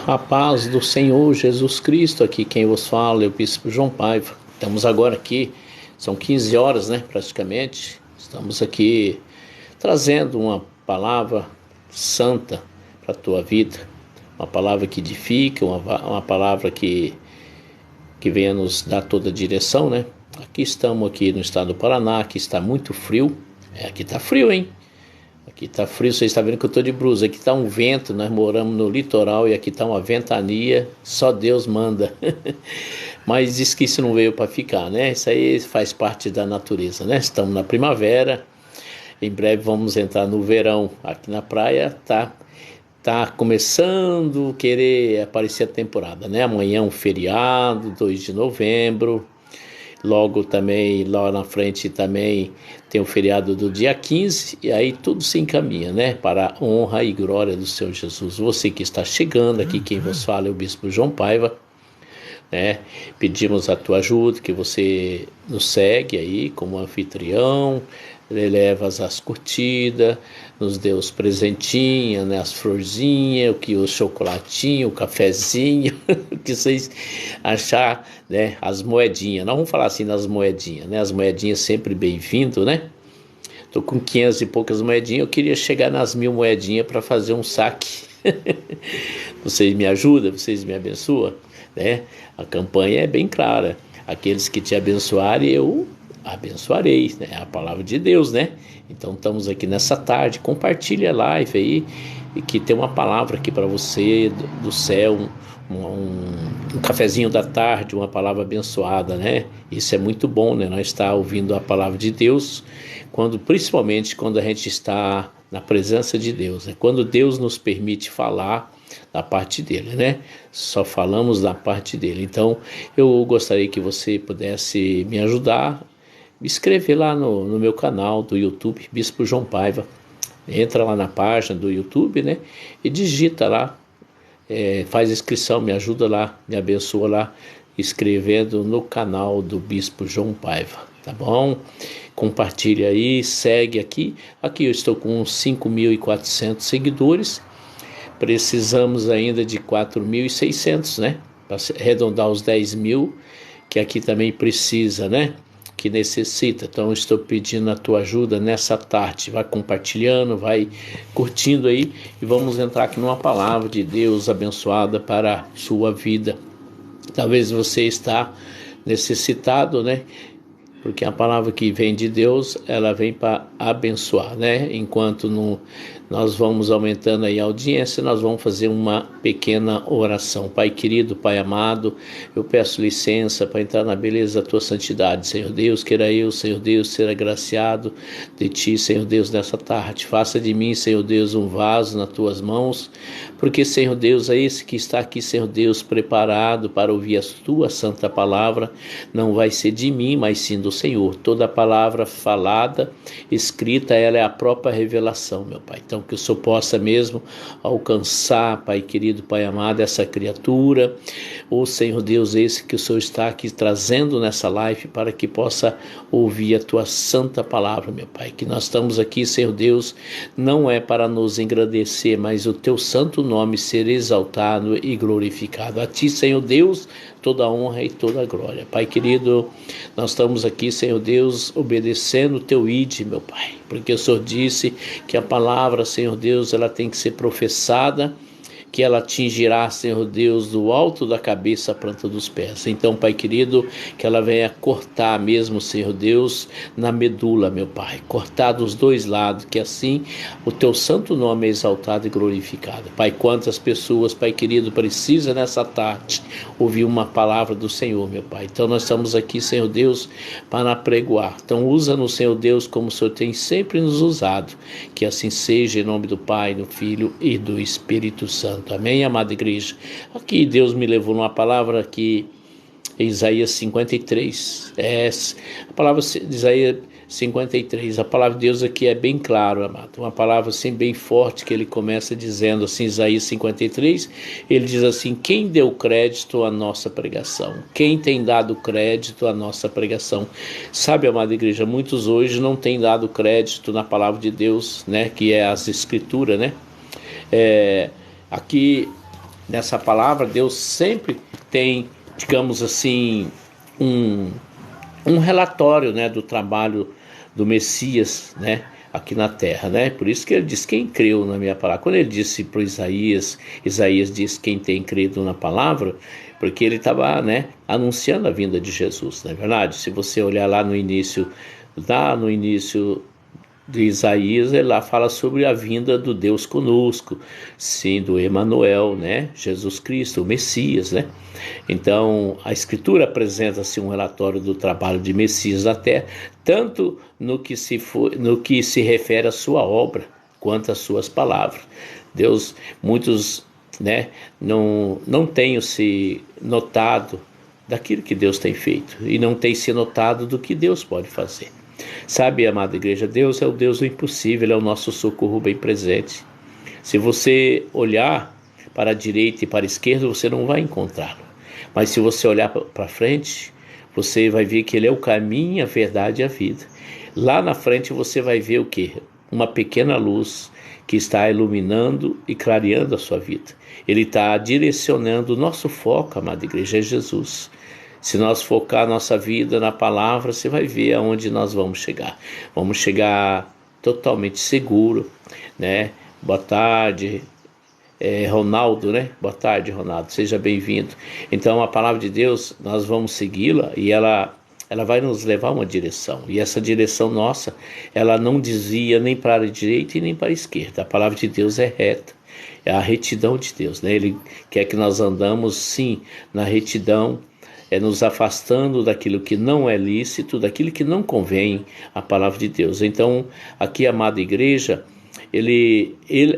A paz do Senhor Jesus Cristo, aqui quem vos fala é o Bispo João Paiva. Estamos agora aqui, são 15 horas, praticamente. Estamos aqui trazendo uma palavra santa para a tua vida, uma palavra que edifica, uma palavra que venha nos dar toda a direção, Aqui estamos aqui no estado do Paraná, aqui está muito frio, aqui está frio, hein? Aqui está frio, vocês estão vendo que eu estou de blusa. Aqui está um vento, nós moramos no litoral e aqui está uma ventania, só Deus manda. Mas diz que isso não veio para ficar, Isso aí faz parte da natureza, Estamos na primavera, em breve vamos entrar no verão. Aqui na praia tá começando a querer aparecer a temporada, Amanhã é um feriado, 2 de novembro. Logo também, lá na frente também tem o feriado do dia 15, e aí tudo se encaminha, para a honra e glória do Senhor Jesus. Você que está chegando aqui, quem vos fala é o Bispo João Paiva, Pedimos a tua ajuda, que você nos segue aí como anfitrião, leva as curtidas, nos dê os presentinhos, as florzinhas, o chocolatinho, o cafezinho, o que vocês achar, as moedinhas. Nós vamos falar assim nas moedinhas, As moedinhas sempre bem-vindo, Estou com 500 e poucas moedinhas, eu queria chegar nas 1000 moedinhas para fazer um saque. Vocês me ajudam, vocês me abençoam, A campanha é bem clara. Aqueles que te abençoarem, eu abençoarei, a palavra de Deus, Então estamos aqui nessa tarde, compartilha a live aí, e que tem uma palavra aqui para você do céu, um cafezinho da tarde, uma palavra abençoada, Isso é muito bom, Nós estar ouvindo a palavra de Deus, principalmente quando a gente está na presença de Deus, Quando Deus nos permite falar da parte dele, Só falamos da parte dele. Então eu gostaria que você pudesse me ajudar, me inscrever lá no meu canal do YouTube, Bispo João Paiva. Entra lá na página do YouTube, e digita lá, faz inscrição, me ajuda lá, me abençoa lá, escrevendo no canal do Bispo João Paiva, tá bom? Compartilha aí, segue aqui eu estou com uns 5.400 seguidores, precisamos ainda de 4.600, para arredondar os 10.000, que aqui também precisa, que necessita. Então estou pedindo a tua ajuda nessa tarde, vai compartilhando, vai curtindo aí, e vamos entrar aqui numa palavra de Deus abençoada para a sua vida. Talvez você está necessitado, porque a palavra que vem de Deus, ela vem para abençoar, Enquanto nós vamos aumentando aí a audiência, nós vamos fazer uma pequena oração. Pai querido, Pai amado, eu peço licença para entrar na beleza da tua santidade, Senhor Deus. Queira eu, Senhor Deus, ser agraciado de ti, Senhor Deus, nessa tarde. Faça de mim, Senhor Deus, um vaso nas tuas mãos, porque, Senhor Deus, é esse que está aqui, Senhor Deus, preparado para ouvir a tua santa palavra, não vai ser de mim, mas sim do Senhor. Toda palavra falada, escrita, ela é a própria revelação, meu Pai. Então que o Senhor possa mesmo alcançar, Pai querido, Pai amado, essa criatura, Senhor Deus, esse que o Senhor está aqui trazendo nessa live, para que possa ouvir a tua santa palavra, meu Pai. Que nós estamos aqui, Senhor Deus, não é para nos engrandecer, mas o teu santo nome ser exaltado e glorificado. A ti, Senhor Deus, toda a honra e toda a glória. Pai querido, nós estamos aqui, Senhor Deus, obedecendo o teu ide, meu Pai, porque o Senhor disse que a palavra, Senhor Deus, ela tem que ser professada, que ela atingirá, Senhor Deus, do alto da cabeça à planta dos pés. Então, Pai querido, que ela venha cortar mesmo, Senhor Deus, na medula, meu Pai, cortar dos dois lados, que assim o teu santo nome é exaltado e glorificado. Pai, quantas pessoas, Pai querido, precisa nessa tarde ouvir uma palavra do Senhor, meu Pai. Então nós estamos aqui, Senhor Deus, para pregoar. Então usa-nos, Senhor Deus, como o Senhor tem sempre nos usado. Que assim seja, em nome do Pai, do Filho e do Espírito Santo. Amém, amada igreja? Aqui Deus me levou numa palavra que em Isaías 53, a palavra de Isaías 53, a palavra de Deus aqui é bem clara, amado, uma palavra assim bem forte, que ele começa dizendo assim, Isaías 53, ele diz assim: quem deu crédito à nossa pregação? Quem tem dado crédito à nossa pregação? Sabe, amada igreja, muitos hoje não têm dado crédito na palavra de Deus, que é as escrituras, Aqui nessa palavra, Deus sempre tem, digamos assim, um relatório, né, do trabalho do Messias, né, aqui na terra, né? Por isso que ele diz: quem creu na minha palavra. Quando ele disse para Isaías diz: quem tem crido na palavra, porque ele estava, né, anunciando a vinda de Jesus, não é verdade? Se você olhar lá no início de Isaías, ele lá fala sobre a vinda do Deus conosco, sim, do Emanuel, né? Jesus Cristo, o Messias, né? Então, a Escritura apresenta-se um relatório do trabalho de Messias na terra, tanto no que se refere à sua obra, quanto às suas palavras. Deus, muitos, né, não tenham se notado daquilo que Deus tem feito, e não tem se notado do que Deus pode fazer. Sabe, amada igreja, Deus é o Deus do impossível, Ele é o nosso socorro bem presente. Se você olhar para a direita e para a esquerda, você não vai encontrá-lo. Mas se você olhar para frente, você vai ver que Ele é o caminho, a verdade e a vida. Lá na frente você vai ver o quê? Uma pequena luz que está iluminando e clareando a sua vida. Ele está direcionando o nosso foco, amada igreja, é Jesus. Se nós focar a nossa vida na palavra, você vai ver aonde nós vamos chegar. Vamos chegar totalmente seguro, né? Boa tarde, Ronaldo, né? Boa tarde, Ronaldo, seja bem-vindo. Então, a palavra de Deus, nós vamos segui-la e ela vai nos levar a uma direção. E essa direção nossa, ela não desvia nem para a direita e nem para a esquerda. A palavra de Deus é reta. É a retidão de Deus, né? Ele quer que nós andamos, sim, na retidão, nos afastando daquilo que não é lícito, daquilo que não convém à palavra de Deus. Então, aqui, amada igreja,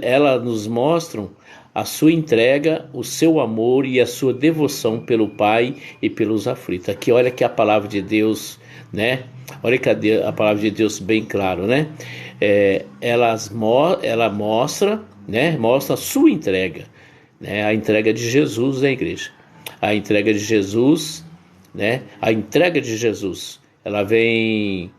ela nos mostra a sua entrega, o seu amor e a sua devoção pelo Pai e pelos aflitos. Aqui, olha que a palavra de Deus, né? Olha que a palavra de Deus bem claro, né? Ela mostra, né? Mostra a sua entrega, né? A entrega de Jesus à igreja. A entrega de Jesus, né? A entrega de Jesus, ela vem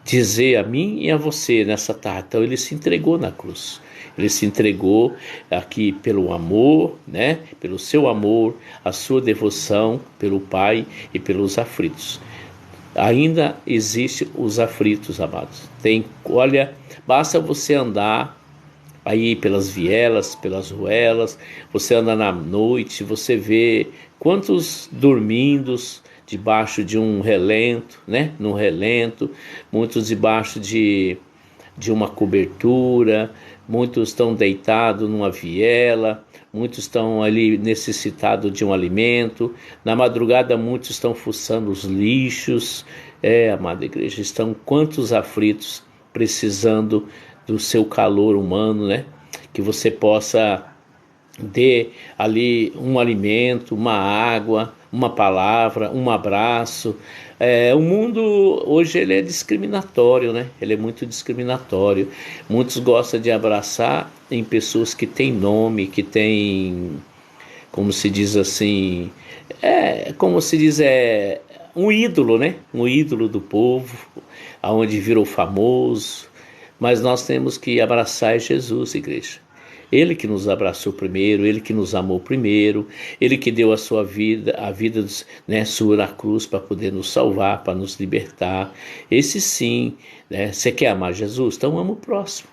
dizer a mim e a você nessa tarde. Então, ele se entregou na cruz. Ele se entregou aqui pelo amor, né? Pelo seu amor, a sua devoção pelo Pai e pelos aflitos. Ainda existe os aflitos, amados. Olha, basta você andar aí pelas vielas, pelas ruelas, você anda na noite, você vê quantos dormindo debaixo de um relento, né? Num relento, muitos debaixo de uma cobertura, muitos estão deitados numa viela, muitos estão ali necessitados de um alimento. Na madrugada, muitos estão fuçando os lixos. Amada igreja, estão quantos aflitos precisando do seu calor humano, né? Que você possa dar ali um alimento, uma água, uma palavra, um abraço. O mundo hoje ele é discriminatório, né? Ele é muito discriminatório. Muitos gostam de abraçar em pessoas que têm nome, que têm, como se diz assim, um ídolo, né? Um ídolo do povo, aonde virou famoso. Mas nós temos que abraçar Jesus, igreja. Ele que nos abraçou primeiro, Ele que nos amou primeiro, Ele que deu a sua vida, né, sua na cruz para poder nos salvar, para nos libertar. Esse sim, né? Você quer amar Jesus? Então ama o próximo.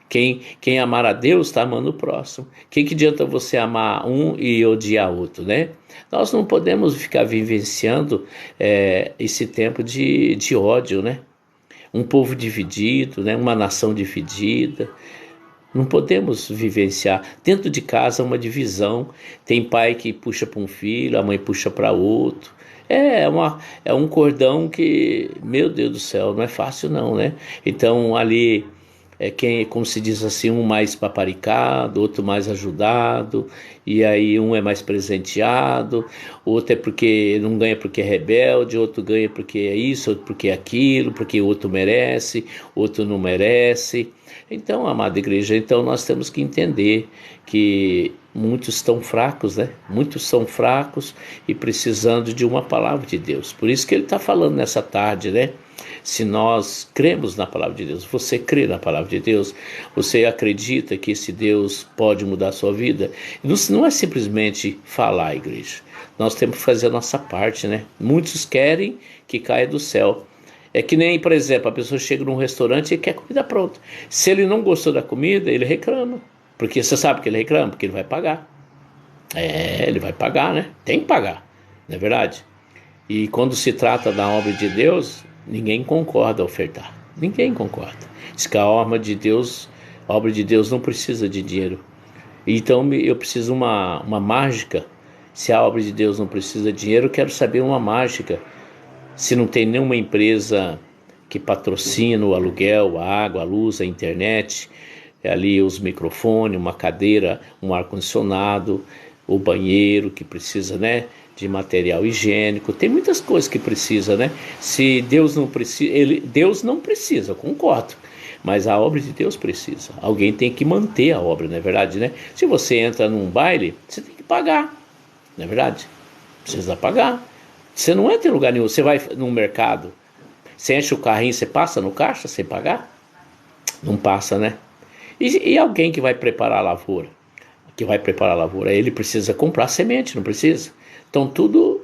Quem amar a Deus está amando o próximo. Que adianta você amar um e odiar outro, né? Nós não podemos ficar vivenciando esse tempo de ódio, né? Um povo dividido, né? Uma nação dividida. Não podemos vivenciar. Dentro de casa uma divisão. Tem pai que puxa para um filho, a mãe puxa para outro. É um cordão que, meu Deus do céu, não é fácil não, né? Então ali como se diz assim, um mais paparicado, outro mais ajudado, e aí um é mais presenteado, outro é porque não ganha porque é rebelde, outro ganha porque é isso, outro porque é aquilo, porque o outro merece, outro não merece. Então, amada igreja, nós temos que entender que muitos estão fracos, né? Muitos são fracos e precisando de uma palavra de Deus. Por isso que ele está falando nessa tarde, né? Se nós cremos na palavra de Deus, você crê na palavra de Deus, você acredita que esse Deus pode mudar a sua vida, não é simplesmente falar, igreja. Nós temos que fazer a nossa parte, né? Muitos querem que caia do céu. É que nem, por exemplo, a pessoa chega num restaurante e quer comida pronta. Se ele não gostou da comida, ele reclama. Porque você sabe que ele reclama? Porque ele vai pagar. Ele vai pagar, né? Tem que pagar, não é verdade? E quando se trata da obra de Deus, ninguém concorda a ofertar. Ninguém concorda. Diz que a obra de Deus não precisa de dinheiro. Então eu preciso uma mágica. Se a obra de Deus não precisa de dinheiro, eu quero saber uma mágica. Se não tem nenhuma empresa que patrocina o aluguel, a água, a luz, a internet, ali os microfones, uma cadeira, um ar-condicionado, o banheiro que precisa, né, de material higiênico, tem muitas coisas que precisa, né? Se Deus não precisa, Deus não precisa, eu concordo, mas a obra de Deus precisa. Alguém tem que manter a obra, não é verdade, né? Se você entra num baile, você tem que pagar, não é verdade? Precisa pagar. Você não entra em lugar nenhum, você vai num mercado, você enche o carrinho, você passa no caixa sem pagar? Não passa, né? E alguém que vai preparar a lavoura? Ele precisa comprar semente, não precisa? Então tudo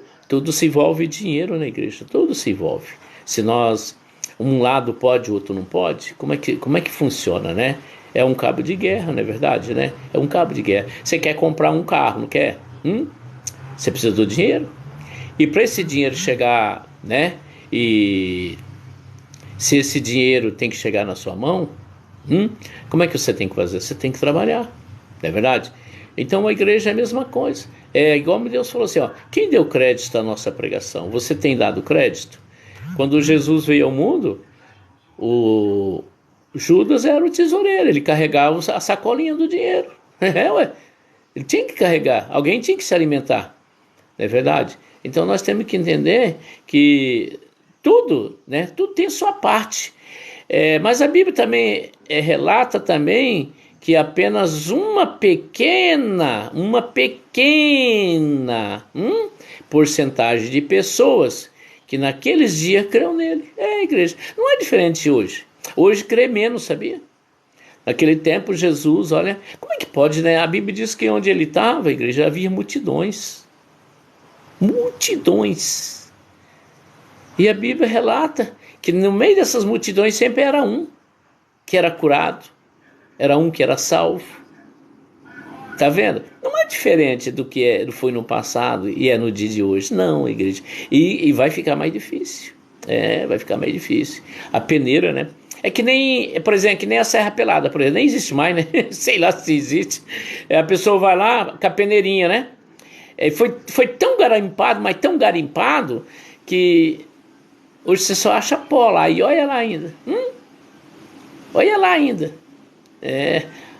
se envolve dinheiro na igreja, tudo se envolve. Se um lado pode, o outro não pode, como é que funciona, né? É um cabo de guerra, não é verdade, né? É um cabo de guerra. Você quer comprar um carro, não quer? Você precisa do dinheiro. E para esse dinheiro chegar, né? E se esse dinheiro tem que chegar na sua mão, como é que você tem que fazer? Você tem que trabalhar, não é verdade? Então a igreja é a mesma coisa. É igual Deus falou assim, quem deu crédito à nossa pregação? Você tem dado crédito? Quando Jesus veio ao mundo, o Judas era o tesoureiro, ele carregava a sacolinha do dinheiro. Ele tinha que carregar, alguém tinha que se alimentar, não é verdade? Então nós temos que entender que tudo, né, tudo tem sua parte. Mas a Bíblia também relata também que apenas uma pequena porcentagem de pessoas que naqueles dias creu nele. Igreja, não é diferente de hoje. Hoje crê menos, sabia? Naquele tempo Jesus, olha, como é que pode, né? A Bíblia diz que onde ele estava, a igreja, havia multidões. Multidões. E a Bíblia relata que no meio dessas multidões sempre era um que era curado, era um que era salvo. Tá vendo? Não é diferente do que foi no passado e é no dia de hoje. Não, igreja. E vai ficar mais difícil. Vai ficar mais difícil. A peneira, né? É que nem, por exemplo, que nem a Serra Pelada, por exemplo. Nem existe mais, né? Sei lá se existe. A pessoa vai lá com a peneirinha, né? Foi tão garimpado, mas tão garimpado, que hoje você só acha pó lá. E olha lá ainda. Olha lá ainda.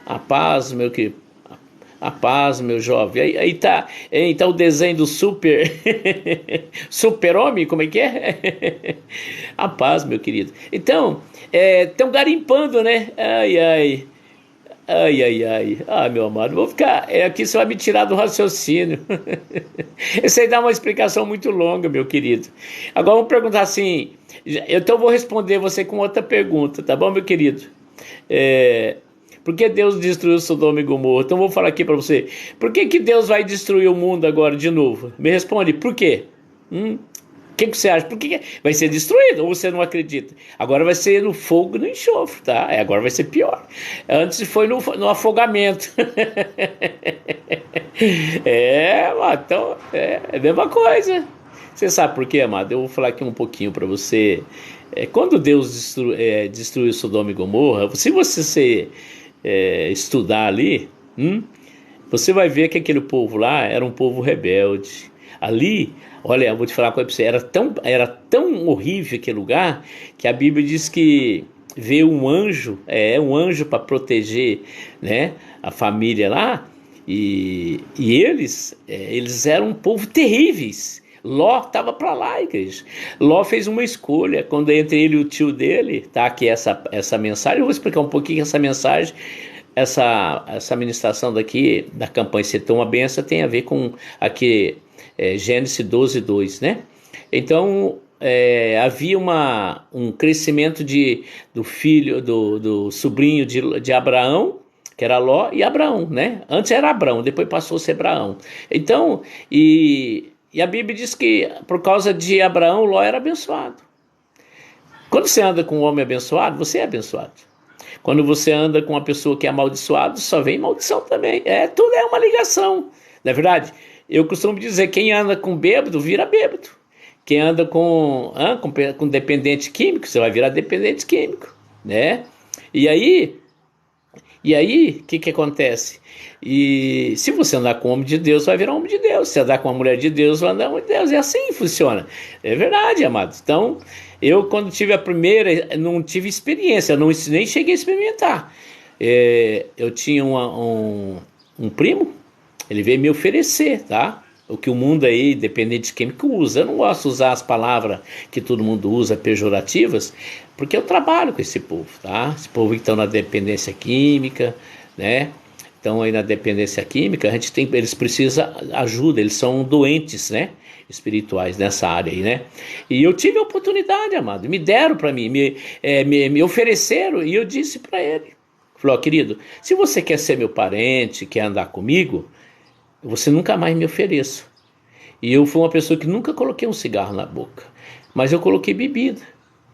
A paz, meu querido. A paz, meu jovem. Aí tá o desenho do super-homem, como é que é? A paz, meu querido. Então, estão garimpando, né? Ai. Meu amado, vou ficar aqui, você vai me tirar do raciocínio. Isso aí dá uma explicação muito longa, meu querido. Agora vamos perguntar assim, então eu vou responder você com outra pergunta, tá bom, meu querido? Por que Deus destruiu Sodoma e Gomorra? Então vou falar aqui para você. Por que Deus vai destruir o mundo agora de novo? Me responde, por quê? O que você acha? Por que vai ser destruído? Ou você não acredita? Agora vai ser no fogo e no enxofre, tá? Agora vai ser pior. Antes foi no afogamento. Então é a mesma coisa. Você sabe por quê, amado? Eu vou falar aqui um pouquinho para você. Quando Deus destruiu Sodoma e Gomorra, se você estudar ali, você vai ver que aquele povo lá era um povo rebelde. Ali, olha, eu vou te falar uma coisa para você, era tão horrível aquele lugar, que a Bíblia diz que veio um anjo para proteger, né, a família lá, e eles eram um povo terríveis. Ló estava para lá, igreja. Ló fez uma escolha, quando entre ele e o tio dele, tá aqui essa mensagem, eu vou explicar um pouquinho essa mensagem, essa ministração daqui, da campanha Ser Tão uma Benção, tem a ver com aqui, Gênesis 12:2, né? Então, havia um crescimento do filho, do sobrinho de Abraão, que era Ló, e Abraão, né? Antes era Abrão, depois passou a ser Abraão. Então, e a Bíblia diz que por causa de Abraão, Ló era abençoado. Quando você anda com um homem abençoado, você é abençoado. Quando você anda com uma pessoa que é amaldiçoada, só vem maldição também. Tudo é uma ligação. Na verdade, eu costumo dizer, quem anda com bêbado, vira bêbado. Quem anda com dependente químico, você vai virar dependente químico, né? E aí, o que acontece? E se você andar com um homem de Deus, vai virar um homem de Deus. Se andar com uma mulher de Deus, vai andar com uma mulher de Deus. E assim funciona. É verdade, amados. Então, eu quando tive a primeira, não tive experiência, nem cheguei a experimentar. Eu tinha um primo, ele veio me oferecer, tá? O que o mundo aí, dependente químico, usa. Eu não gosto de usar as palavras que todo mundo usa, pejorativas, porque eu trabalho com esse povo, tá? Esse povo que está na dependência química, né? Então aí na dependência química, eles precisam de ajuda, eles são doentes, né? Espirituais nessa área aí, né? E eu tive a oportunidade, amado, me deram para mim, me ofereceram, e eu disse para ele, falou, querido, se você quer ser meu parente, quer andar comigo, você nunca mais me ofereça. E eu fui uma pessoa que nunca coloquei um cigarro na boca, mas eu coloquei bebida,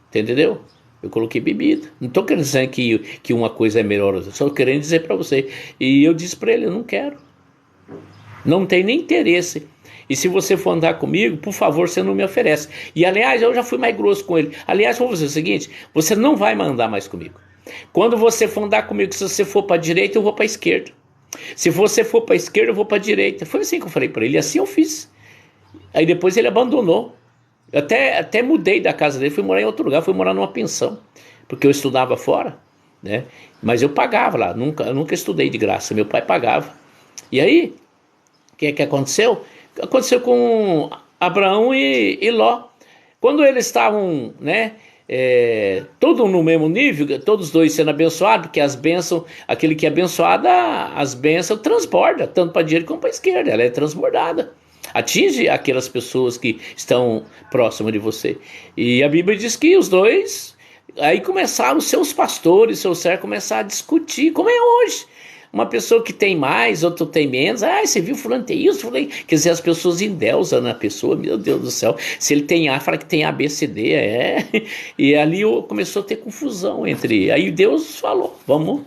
entendeu? Eu coloquei bebida. Não estou querendo dizer que uma coisa é melhor, só querendo dizer para você. E eu disse para ele, eu não quero. Não tem nem interesse. E se você for andar comigo, por favor, você não me oferece. E aliás, eu já fui mais grosso com ele. Aliás, vou fazer o seguinte, você não vai andar mais comigo. Quando você for andar comigo, se você for para a direita, eu vou para a esquerda. Se você for para a esquerda, eu vou para a direita. Foi assim que eu falei para ele, e assim eu fiz. Aí depois ele abandonou. Eu até mudei da casa dele, fui morar em outro lugar, fui morar numa pensão, porque eu estudava fora, né? Mas eu pagava lá, eu nunca estudei de graça, meu pai pagava. E aí, o que aconteceu? Aconteceu com Abraão e Ló. Quando eles estavam, né, todos no mesmo nível, todos dois sendo abençoados, porque as bênçãos, aquele que é abençoado, as bênçãos transborda, tanto para a direita como para a esquerda, ela é transbordada. Atinge aquelas pessoas que estão próximas de você. E a Bíblia diz que os dois, aí começaram os seus pastores, seus servos, começaram a discutir, como é hoje. Uma pessoa que tem mais, outro tem menos. Você viu fulano tem isso? Fulano... Quer dizer, as pessoas endeusam na pessoa, meu Deus do céu. Se ele tem A, fala que tem A, B, C, D, E ali começou a ter confusão entre... Aí Deus falou, vamos...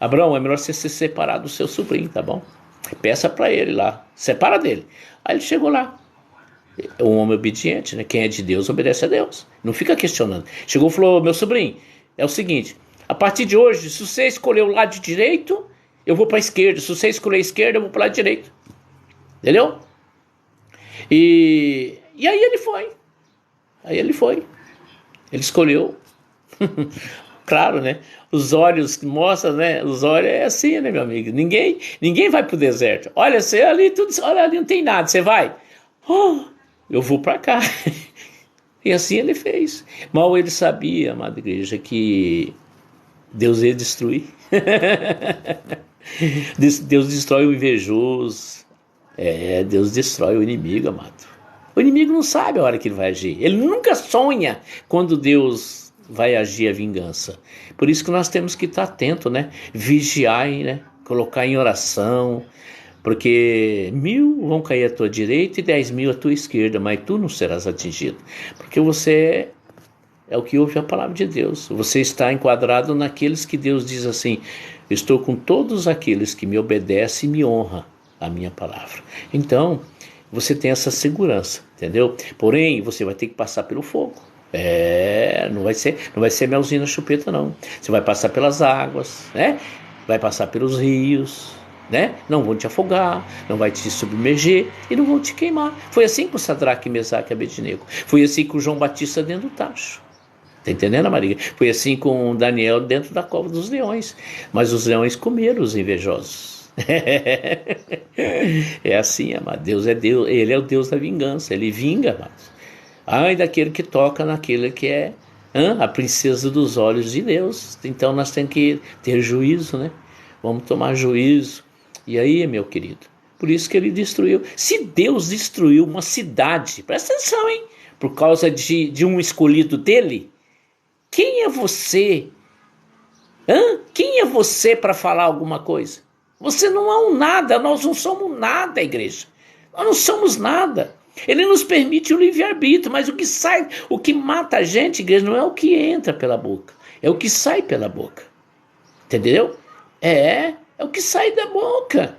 Abraão, é melhor você se separar do seu sobrinho, tá bom? Peça para ele lá, separa dele. Aí ele chegou lá, um homem obediente, né? Quem é de Deus obedece a Deus, não fica questionando. Chegou e falou, meu sobrinho, é o seguinte, a partir de hoje, se você escolher o lado direito, eu vou para a esquerda, se você escolher a esquerda, eu vou para o lado direito, entendeu? E aí ele foi, ele escolheu. Claro, né? Os olhos mostram, né? Os olhos é assim, né, meu amigo? Ninguém vai pro deserto. Olha, você ali, olha ali, não tem nada. Você vai? Eu vou para cá. E assim ele fez. Mal ele sabia, amada igreja, que Deus ia destruir. Deus destrói o invejoso. Deus destrói o inimigo, amado. O inimigo não sabe a hora que ele vai agir. Ele nunca sonha quando Deus vai agir a vingança. Por isso que nós temos que estar atento, né? Vigiar, né? Colocar em oração, porque 1.000 vão cair à tua direita e 10.000 à tua esquerda, mas tu não serás atingido, porque você é o que ouve a palavra de Deus. Você está enquadrado naqueles que Deus diz assim, estou com todos aqueles que me obedecem e me honram a minha palavra. Então, você tem essa segurança, entendeu? Porém, você vai ter que passar pelo fogo. Não vai ser melzinho na chupeta, não. Você vai passar pelas águas, né? Vai passar pelos rios, né? Não vão te afogar, não vai te submerger e não vão te queimar. Foi assim com Sadraque, Mesaque e Abednego. Foi assim com João Batista dentro do tacho. Tá entendendo, Maria? Foi assim com Daniel dentro da cova dos leões. Mas os leões comeram os invejosos. É assim, amado. Deus é Deus, ele é o Deus da vingança, ele vinga, amados. Ai daquele que toca naquele que é a princesa dos olhos de Deus. Então nós temos que ter juízo, né? Vamos tomar juízo. E aí, meu querido, por isso que ele destruiu. Se Deus destruiu uma cidade, presta atenção, hein? por causa de um escolhido dele? Quem é você? Quem é você para falar alguma coisa? Você não é um nada, nós não somos nada, igreja. Nós não somos nada. Ele nos permite o livre-arbítrio, mas o que mata a gente, igreja, não é o que entra pela boca, é o que sai pela boca. Entendeu? É o que sai da boca.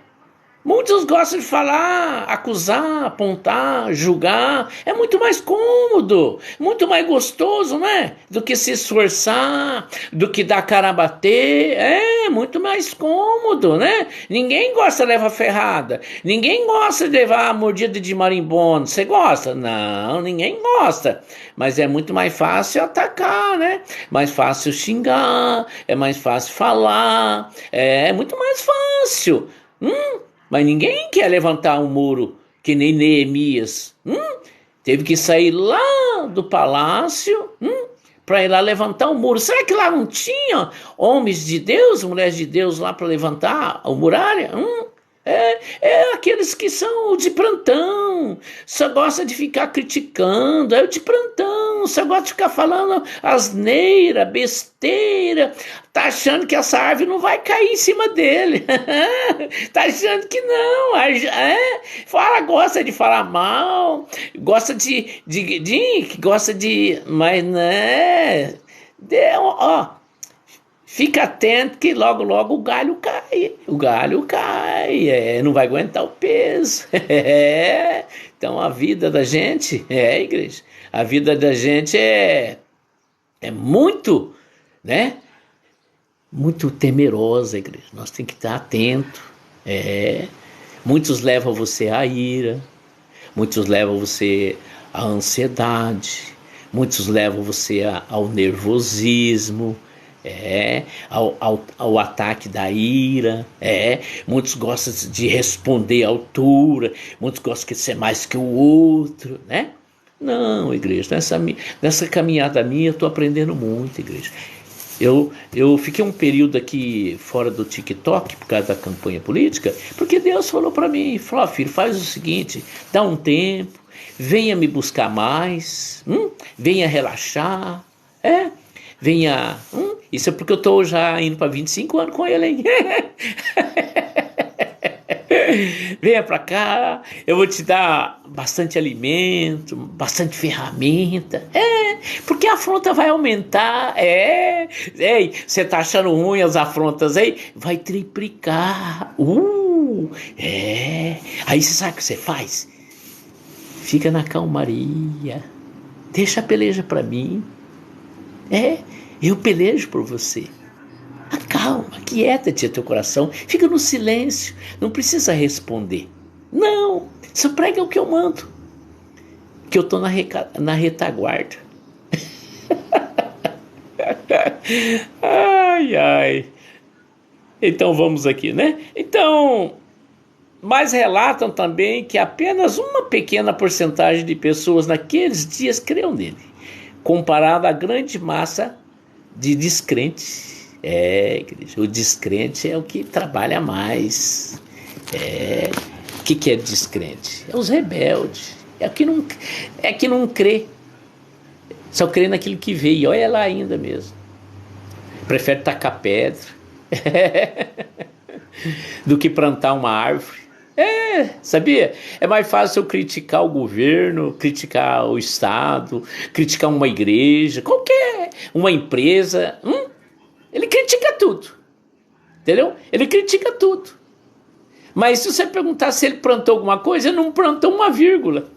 Muitos gostam de falar, acusar, apontar, julgar. É muito mais cômodo, muito mais gostoso, não é? Do que se esforçar, do que dar cara a bater. É muito mais cômodo, né? Ninguém gosta de levar ferrada. Ninguém gosta de levar a mordida de marimbondo. Você gosta? Não, ninguém gosta. Mas é muito mais fácil atacar, né? Mais fácil xingar, é mais fácil falar. É muito mais fácil. Mas ninguém quer levantar um muro que nem Neemias. Teve que sair lá do palácio para ir lá levantar o muro. Será que lá não tinha homens de Deus, mulheres de Deus lá para levantar a muralha? É aqueles que são de plantão, só gosta de ficar criticando, é o de plantão, só gosta de ficar falando asneira, besteira, tá achando que essa árvore não vai cair em cima dele, tá achando que não, gosta de falar mal, gosta mas né, fica atento que logo, logo o galho cai, não vai aguentar o peso. Então a vida da gente, igreja, a vida da gente é muito, né? Muito temerosa, igreja. Nós temos que estar atento. Muitos levam você à ira, muitos levam você à ansiedade, muitos levam você ao nervosismo, ao ataque da ira, muitos gostam de responder à altura, muitos gostam de ser mais que o outro, né? Não, igreja, nessa caminhada minha eu estou aprendendo muito, igreja. Eu fiquei um período aqui fora do TikTok por causa da campanha política, porque Deus falou para mim, falou, filho, faz o seguinte, dá um tempo, venha me buscar mais, venha relaxar, venha, isso é porque eu estou já indo para 25 anos com ele, hein? Venha para cá, eu vou te dar bastante alimento, bastante ferramenta, porque a afronta vai aumentar, você tá achando ruim as afrontas aí? Vai triplicar, aí você sabe o que você faz? Fica na calmaria, deixa a peleja para mim, eu pelejo por você. Acalma, aquieta-te teu coração, fica no silêncio, não precisa responder. Não, só prega o que eu mando, que eu estou na retaguarda. Ai. Então vamos aqui, né? Então, mas relatam também que apenas uma pequena porcentagem de pessoas naqueles dias creu nele, comparado à grande massa de descrentes. Igreja, o descrente é o que trabalha mais. O que é descrente? É os rebeldes. É que não crê. Só crê naquilo que vê. E olha lá ainda mesmo. Prefere tacar pedra do que plantar uma árvore. Sabia? É mais fácil eu criticar o governo, criticar o Estado, criticar uma igreja, qualquer, uma empresa. Ele critica tudo, entendeu? Ele critica tudo. Mas se você perguntar se ele plantou alguma coisa, ele não plantou uma vírgula.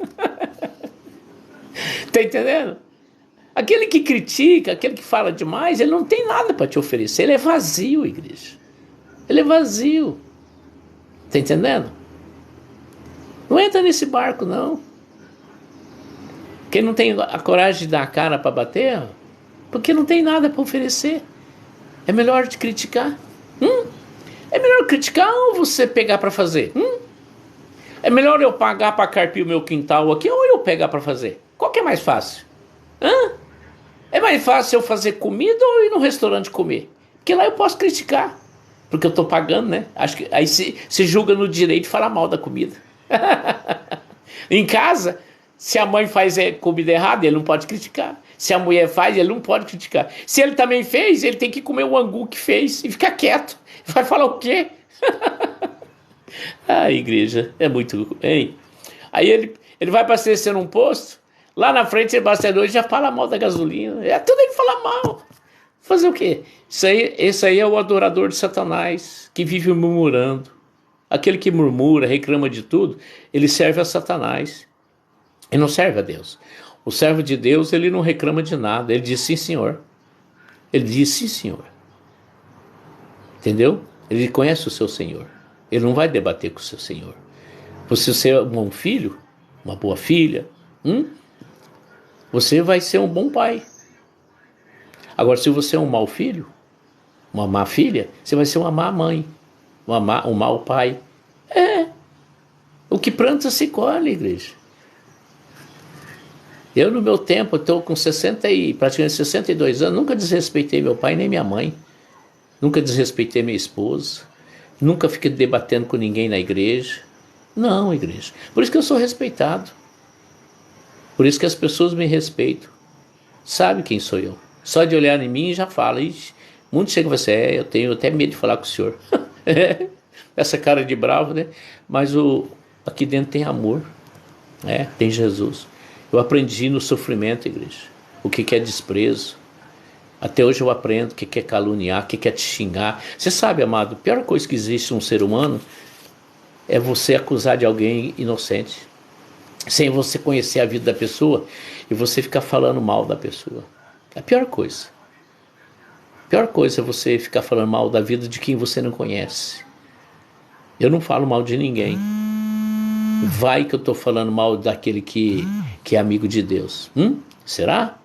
Tá entendendo? Aquele que critica, aquele que fala demais, ele não tem nada para te oferecer. Ele é vazio, igreja. Ele é vazio. Tá entendendo? Não entra nesse barco, não. Quem não tem a coragem de dar a cara para bater, porque não tem nada para oferecer. É melhor te criticar. É melhor criticar ou você pegar para fazer? É melhor eu pagar para carpir o meu quintal aqui ou eu pegar para fazer? Qual que é mais fácil? É mais fácil eu fazer comida ou ir no restaurante comer? Porque lá eu posso criticar, porque eu estou pagando, né? Acho que aí se julga no direito de falar mal da comida. Em casa, Se a mãe faz comida errada, ele não pode criticar. Se a mulher faz, ele não pode criticar. Se ele também fez, ele tem que comer o angu que fez e ficar quieto. Vai falar o quê? A igreja é muito... Hein? Aí ele vai abastecer num posto, lá na frente, ele abastecedor já fala mal da gasolina. É tudo ele fala mal. Fazer o quê? Esse aí é o adorador de Satanás, que vive murmurando. Aquele que murmura, reclama de tudo, ele serve a Satanás. Ele não serve a Deus. O servo de Deus, ele não reclama de nada. Ele diz sim, senhor. Ele diz sim, senhor. Entendeu? Ele conhece o seu senhor. Ele não vai debater com o seu senhor. Se você é um bom filho, uma boa filha, você vai ser um bom pai. Agora, se você é um mau filho, uma má filha, você vai ser uma má mãe, um mau pai. O que planta se colhe, igreja. Eu, no meu tempo, estou com praticamente 62 anos, nunca desrespeitei meu pai nem minha mãe. Nunca desrespeitei minha esposa. Nunca fiquei debatendo com ninguém na igreja. Não, igreja. Por isso que eu sou respeitado. Por isso que as pessoas me respeitam. Sabe quem sou eu. Só de olhar em mim já fala. Ixi, muito chega você, eu tenho até medo de falar com o senhor. Essa cara de bravo, né? Mas aqui dentro tem amor. Tem Jesus. Eu aprendi no sofrimento, igreja. O que é desprezo. Até hoje eu aprendo o que é caluniar, o que é te xingar. Você sabe, amado, a pior coisa que existe num ser humano é você acusar de alguém inocente, sem você conhecer a vida da pessoa e você ficar falando mal da pessoa. É a pior coisa. A pior coisa é você ficar falando mal da vida de quem você não conhece. Eu não falo mal de ninguém. Vai que eu estou falando mal daquele que é amigo de Deus. Será?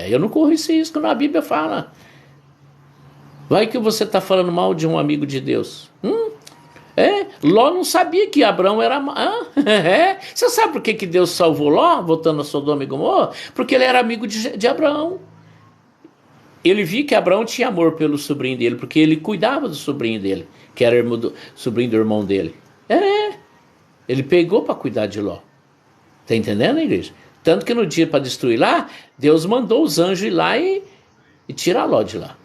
Eu não corro esse risco, na Bíblia fala. Vai que você está falando mal de um amigo de Deus. Ló não sabia que Abrão era... Você sabe por que Deus salvou Ló, voltando a Sodoma e Gomorra? Porque ele era amigo de Abraão. Ele viu que Abraão tinha amor pelo sobrinho dele, porque ele cuidava do sobrinho dele, que era sobrinho do irmão dele. Ele pegou para cuidar de Ló. Está entendendo, igreja? Tanto que no dia para destruir lá, Deus mandou os anjos ir lá e tirar Ló de lá.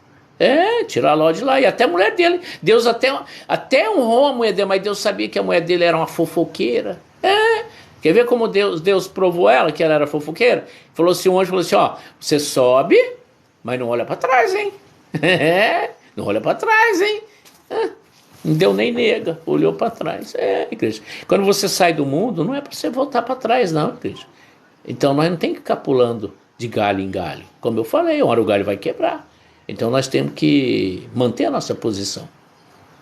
Tirar Ló de lá. E até a mulher dele. Deus até honrou a mulher dele, mas Deus sabia que a mulher dele era uma fofoqueira. Quer ver como Deus provou ela que ela era fofoqueira? Falou assim, o anjo falou assim, você sobe, mas não olha para trás, hein? Não olha para trás, hein? Não deu nem nega, olhou para trás. Igreja. Quando você sai do mundo, não é para você voltar para trás, não, igreja. Então nós não temos que ficar pulando de galho em galho. Como eu falei, uma hora o galho vai quebrar. Então nós temos que manter a nossa posição.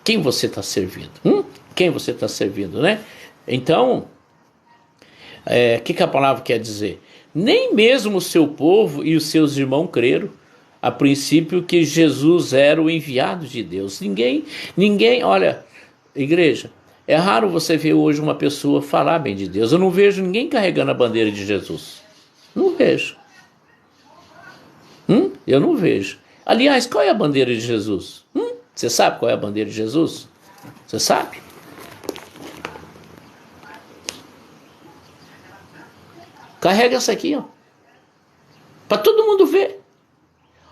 Quem você está servindo? Quem você está servindo, né? Então, o que a palavra quer dizer? Nem mesmo o seu povo e os seus irmãos creram a princípio que Jesus era o enviado de Deus. Ninguém, olha, igreja, é raro você ver hoje uma pessoa falar bem de Deus. Eu não vejo ninguém carregando a bandeira de Jesus. Não vejo. Eu não vejo. Aliás, qual é a bandeira de Jesus? Você sabe qual é a bandeira de Jesus? Você sabe? Carrega essa aqui, para todo mundo ver.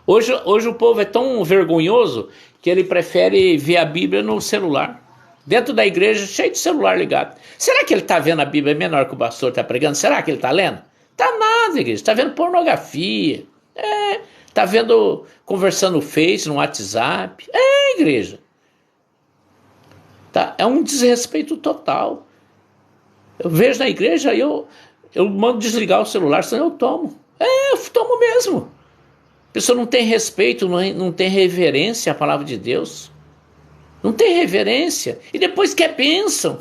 Hoje o povo é tão vergonhoso que ele prefere ver a Bíblia no celular. Dentro da igreja, cheio de celular ligado. Será que ele está vendo a Bíblia menor que o pastor está pregando? Será que ele está lendo? Está nada, igreja. Está vendo pornografia. Está vendo, conversando no Face, no WhatsApp. Igreja. Tá? É um desrespeito total. Eu vejo na igreja, eu mando desligar o celular, senão eu tomo. Eu tomo mesmo. A pessoa não tem respeito, não tem reverência à palavra de Deus. Não tem reverência. E depois quer bênção.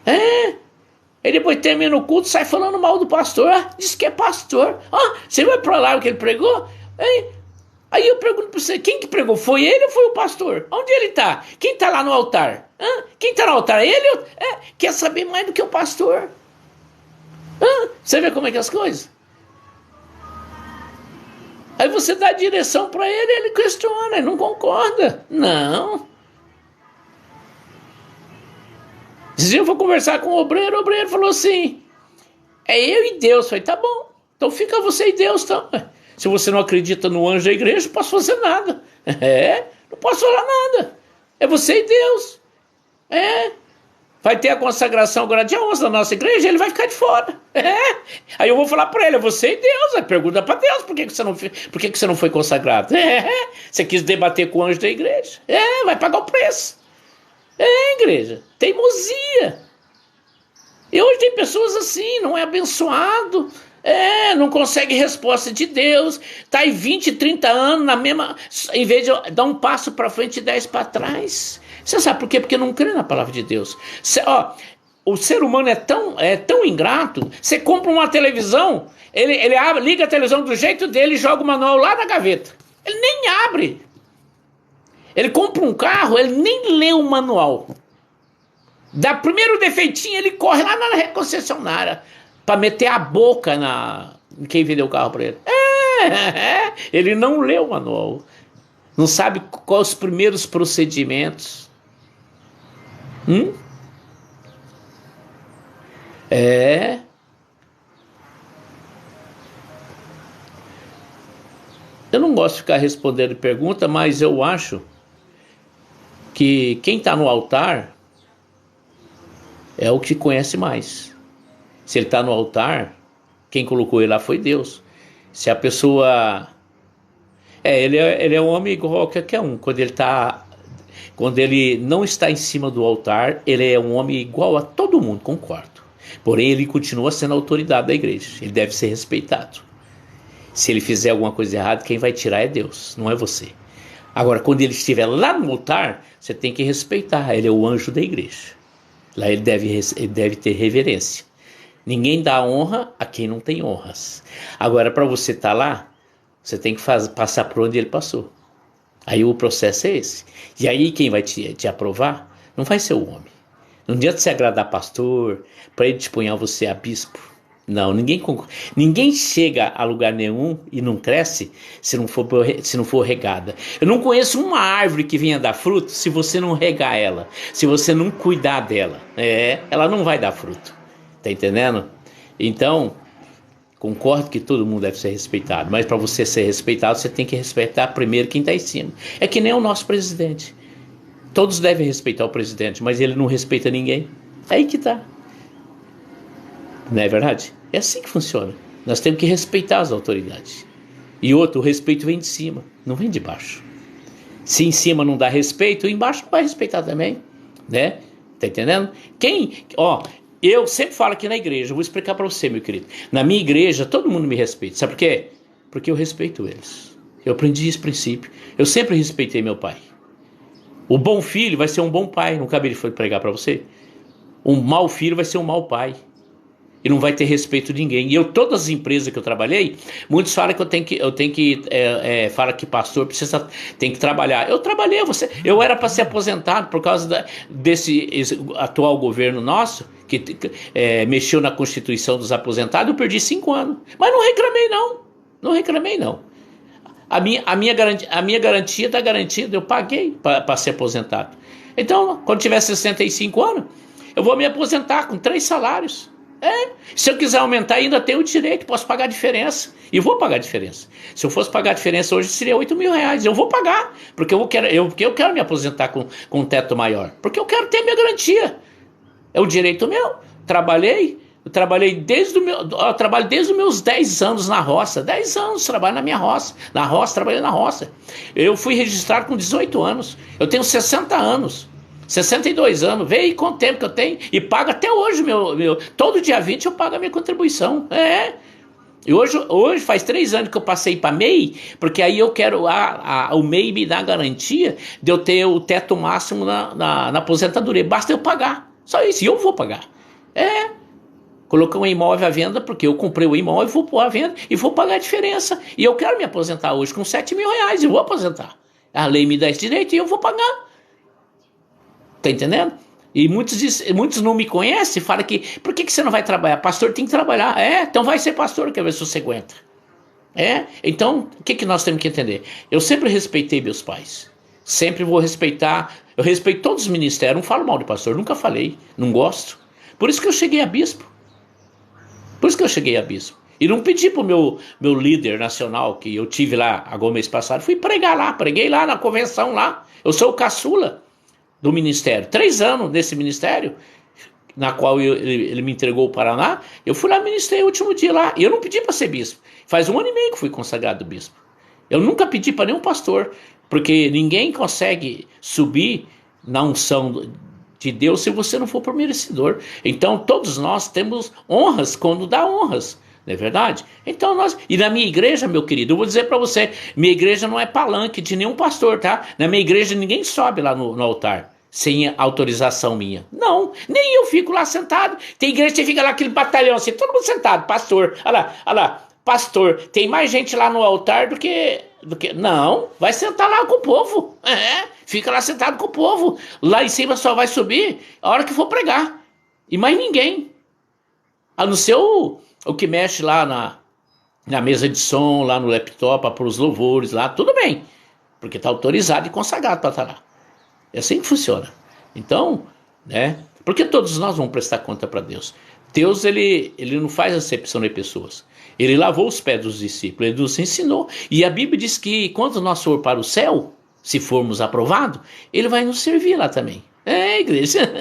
Aí depois termina o culto, sai falando mal do pastor. Diz que é pastor. Você vai para lá o que ele pregou? Aí eu pergunto para você, quem que pregou? Foi ele ou foi o pastor? Onde ele está? Quem está lá no altar? Quem está no altar? Ele? Quer saber mais do que o pastor. Você vê como é que é as coisas? Aí você dá a direção para ele, ele questiona, ele não concorda. Não. Esse dia eu vou conversar com o obreiro falou assim, É eu e Deus. Eu falei, tá bom, então fica você e Deus, então. Se você não acredita no anjo da igreja, não posso fazer nada. Não posso falar nada. É você e Deus. Vai ter a consagração agora dia 11 da nossa igreja, ele vai ficar de fora. Aí eu vou falar para ele, é você e Deus. Aí pergunta para Deus, por que você não foi consagrado? Você quis debater com o anjo da igreja. Vai pagar o preço. Igreja, teimosia. E hoje tem pessoas assim, não é abençoado, não consegue resposta de Deus, está aí 20, 30 anos na mesma, em vez de dar um passo para frente e 10 para trás. Você sabe por quê? Porque não crê na palavra de Deus. O ser humano é tão ingrato, você compra uma televisão, ele liga a televisão do jeito dele e joga o manual lá na gaveta. Ele nem abre. Ele compra um carro, ele nem lê o manual. Dá primeiro defeitinho, ele corre lá na concessionária para meter a boca em quem vendeu o carro para ele. Ele não leu o manual. Não sabe quais os primeiros procedimentos. Eu não gosto de ficar respondendo pergunta, mas eu acho que quem está no altar é o que conhece mais. Se ele está no altar, quem colocou ele lá foi Deus. Se a pessoa... ele é um homem igual a qualquer um. Quando ele não está em cima do altar, ele é um homem igual a todo mundo, concordo. Porém, ele continua sendo a autoridade da igreja. Ele deve ser respeitado. Se ele fizer alguma coisa errada, quem vai tirar é Deus, não é você. Agora, quando ele estiver lá no altar, você tem que respeitar. Ele é o anjo da igreja. Lá ele deve ter reverência. Ninguém dá honra a quem não tem honras. Agora, para você estar lá, você tem que passar por onde ele passou. Aí o processo é esse. E aí quem vai te aprovar não vai ser o homem. Não adianta você agradar pastor, para ele disponhar você a bispo. Não, ninguém chega a lugar nenhum e não cresce se não for regada. Eu não conheço uma árvore que venha dar fruto se você não regar ela, se você não cuidar dela. Ela não vai dar fruto. Tá entendendo? Então, concordo que todo mundo deve ser respeitado, mas para você ser respeitado, você tem que respeitar primeiro quem está em cima. É que nem o nosso presidente. Todos devem respeitar o presidente, mas ele não respeita ninguém. É aí que tá. Não é verdade? É assim que funciona. Nós temos que respeitar as autoridades. E outro, o respeito vem de cima, não vem de baixo. Se em cima não dá respeito, embaixo não vai respeitar também, né? Tá entendendo? Eu sempre falo aqui na igreja, eu vou explicar para você, meu querido. Na minha igreja, todo mundo me respeita. Sabe por quê? Porque eu respeito eles. Eu aprendi esse princípio. Eu sempre respeitei meu pai. O bom filho vai ser um bom pai. Não cabe ele pregar para você? Um mau filho vai ser um mau pai. E não vai ter respeito de ninguém. E todas as empresas que eu trabalhei, muitos falam que fala que pastor tem que trabalhar. Eu trabalhei, eu era para ser aposentado por causa desse atual governo nosso, que mexeu na Constituição dos aposentados. Eu perdi 5 anos. Mas não reclamei não. A minha garantia está garantida, eu paguei para ser aposentado. Então, quando tiver 65 anos, eu vou me aposentar com 3 salários. Se eu quiser aumentar, ainda tenho o direito, posso pagar a diferença. E vou pagar a diferença. Se eu fosse pagar a diferença hoje, seria R$8.000. Eu vou pagar, porque eu quero me aposentar com um teto maior. Porque eu quero ter minha garantia. É o direito meu. Eu trabalhei desde os meus 10 anos na roça. 10 anos trabalho na minha roça. Trabalhei na roça. Eu fui registrado com 18 anos. Eu tenho 60 anos. 62 anos, vê aí quanto tempo que eu tenho e pago até hoje todo dia 20 eu pago a minha contribuição. E hoje faz 3 anos que eu passei para MEI, porque aí eu quero, o MEI me dá a garantia de eu ter o teto máximo na aposentadoria, basta eu pagar, só isso, e eu vou pagar. Coloquei um imóvel à venda, porque eu comprei o imóvel, vou pôr à venda e vou pagar a diferença, e eu quero me aposentar hoje com R$7.000, eu vou aposentar, a lei me dá esse direito e eu vou pagar. Tá entendendo? E muitos não me conhecem e falam que por que você não vai trabalhar? Pastor tem que trabalhar. Então vai ser pastor, quer ver se você aguenta. Então, o que nós temos que entender? Eu sempre respeitei meus pais. Sempre vou respeitar. Eu respeito todos os ministérios. Não falo mal de pastor, nunca falei. Não gosto. Por isso que eu cheguei a bispo. Por isso que eu cheguei a bispo. E não pedi para o meu líder nacional, que eu tive lá agora mês passado, fui pregar lá, preguei lá na convenção lá. Eu sou o caçula do ministério. 3 anos nesse ministério, na qual ele me entregou o Paraná, eu fui lá ministrei o último dia lá. E eu não pedi para ser bispo. Faz 1 ano e meio que fui consagrado bispo. Eu nunca pedi para nenhum pastor, porque ninguém consegue subir na unção de Deus se você não for por merecedor. Então todos nós temos honras quando dá honras, não é verdade? Então e na minha igreja, meu querido, eu vou dizer para você, minha igreja não é palanque de nenhum pastor, tá? Na minha igreja ninguém sobe lá no altar sem autorização minha. Não, nem eu fico lá sentado. Tem igreja que fica lá aquele batalhão assim, todo mundo sentado, pastor, olha lá, pastor, tem mais gente lá no altar do que... Não, vai sentar lá com o povo. Fica lá sentado com o povo. Lá em cima só vai subir a hora que for pregar. E mais ninguém. A não ser o que mexe lá na mesa de som, lá no laptop, para os louvores lá, tudo bem. Porque está autorizado e consagrado para estar lá. É assim que funciona. Então, né? Porque todos nós vamos prestar conta para Deus. Deus, ele não faz acepção de pessoas. Ele lavou os pés dos discípulos, ele nos ensinou. E a Bíblia diz que quando nós formos para o céu, se formos aprovados, ele vai nos servir lá também. Igreja,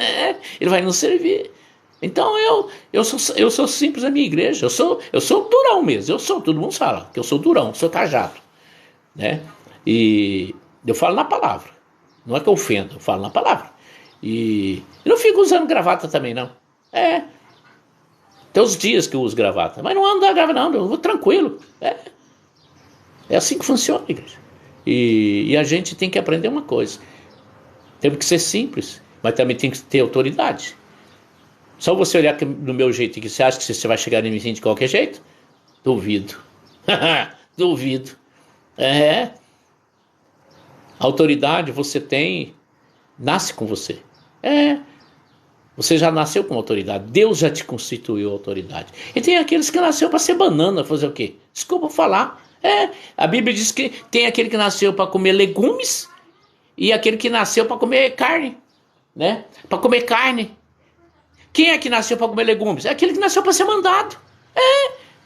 ele vai nos servir. Então eu sou simples na minha igreja, eu sou durão mesmo, todo mundo fala que eu sou durão, sou cajado. Né? E eu falo na palavra, não é que eu ofendo, eu falo na palavra. E eu não fico usando gravata também, não. Tem os dias que eu uso gravata, mas não ando da gravata, não, eu vou tranquilo. É assim que funciona, igreja. E a gente tem que aprender uma coisa. Temos que ser simples, mas também tem que ter autoridade. Só você olhar do meu jeito que você acha que você vai chegar em mim de qualquer jeito? Duvido. Duvido. Autoridade você tem, nasce com você. Você já nasceu com autoridade. Deus já te constituiu autoridade. E tem aqueles que nasceu para ser banana, fazer o quê? Desculpa falar. A Bíblia diz que tem aquele que nasceu para comer legumes e aquele que nasceu para comer carne, né? Para comer carne. Quem é que nasceu para comer legumes? É aquele que nasceu para ser mandado.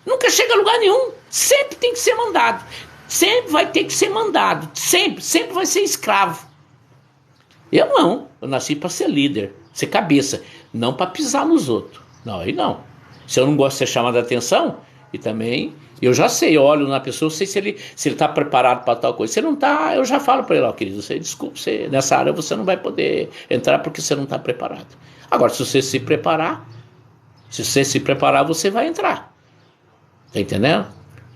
Nunca chega a lugar nenhum. Sempre tem que ser mandado. Sempre vai ter que ser mandado. Sempre vai ser escravo. Eu não. Eu nasci para ser líder, ser cabeça, não para pisar nos outros. Não, aí não. Se eu não gosto de ser chamado a atenção, e também, eu já sei, eu olho na pessoa, sei se ele está preparado para tal coisa. Se não está, eu já falo para ele, ó, querido, desculpa, nessa área você não vai poder entrar porque você não está preparado. Agora, se você se preparar, você vai entrar. Tá entendendo?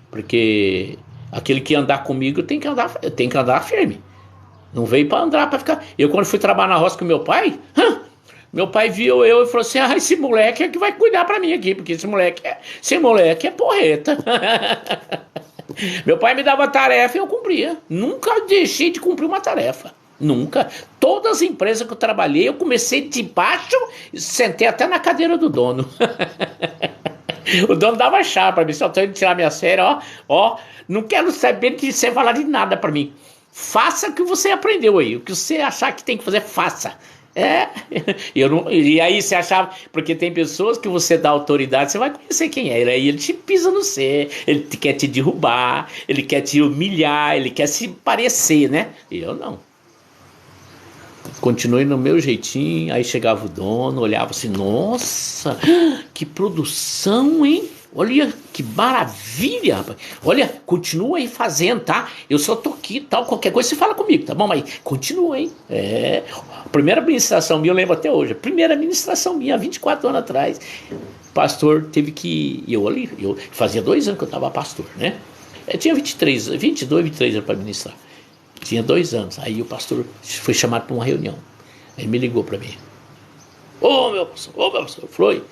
Porque aquele que andar comigo tem que andar firme. Não veio para andar, para ficar... Eu, quando fui trabalhar na roça com meu pai viu eu e falou assim, esse moleque é que vai cuidar para mim aqui, porque esse moleque é porreta. Meu pai me dava tarefa e eu cumpria. Nunca deixei de cumprir uma tarefa. Nunca. Todas as empresas que eu trabalhei, eu comecei de baixo e sentei até na cadeira do dono. O dono dava chave para mim, só tô indo tirar minha série, não quero saber de você falar de nada para mim. Faça o que você aprendeu aí, o que você achar que tem que fazer, faça. E aí você achava, porque tem pessoas que você dá autoridade, você vai conhecer quem é, aí ele te pisa no C, ele quer te derrubar, ele quer te humilhar, ele quer se parecer, né? E eu não. Continuei no meu jeitinho, aí chegava o dono, olhava assim, nossa, que produção, hein? Olha que maravilha, rapaz. Olha, continua aí fazendo, tá? Eu só tô aqui, tal, qualquer coisa você fala comigo, tá bom? Mas continua, hein? A primeira administração minha, eu lembro até hoje, a primeira administração minha, 24 anos atrás, o pastor teve que... Eu fazia 2 anos que eu tava pastor, né? Eu tinha 22, 23 anos para administrar. Tinha 2 anos. Aí o pastor foi chamado para uma reunião. Aí me ligou para mim. Ô meu pastor, foi.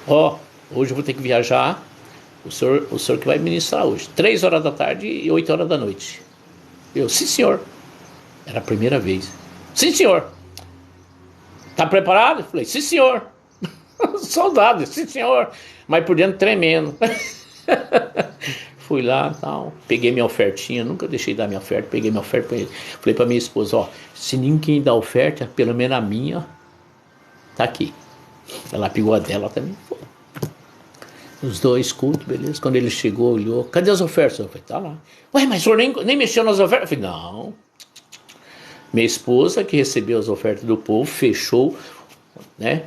Hoje eu vou ter que viajar. O senhor que vai ministrar hoje. 3 horas da tarde e 8 horas da noite. Eu, sim senhor. Era a primeira vez. Sim senhor. Tá preparado? Eu falei, sim senhor. Soldado, sim senhor. Mas por dentro tremendo. Fui lá, tal, peguei minha ofertinha, nunca deixei de dar minha oferta, peguei minha oferta, falei para minha esposa, se ninguém dá oferta, pelo menos a minha, tá aqui. Ela pegou a dela também, Os dois cultos, beleza. Quando ele chegou, olhou, cadê as ofertas? Eu falei, tá lá. Ué, mas o senhor nem mexeu nas ofertas? Eu falei, não. Minha esposa, que recebeu as ofertas do povo, fechou, né?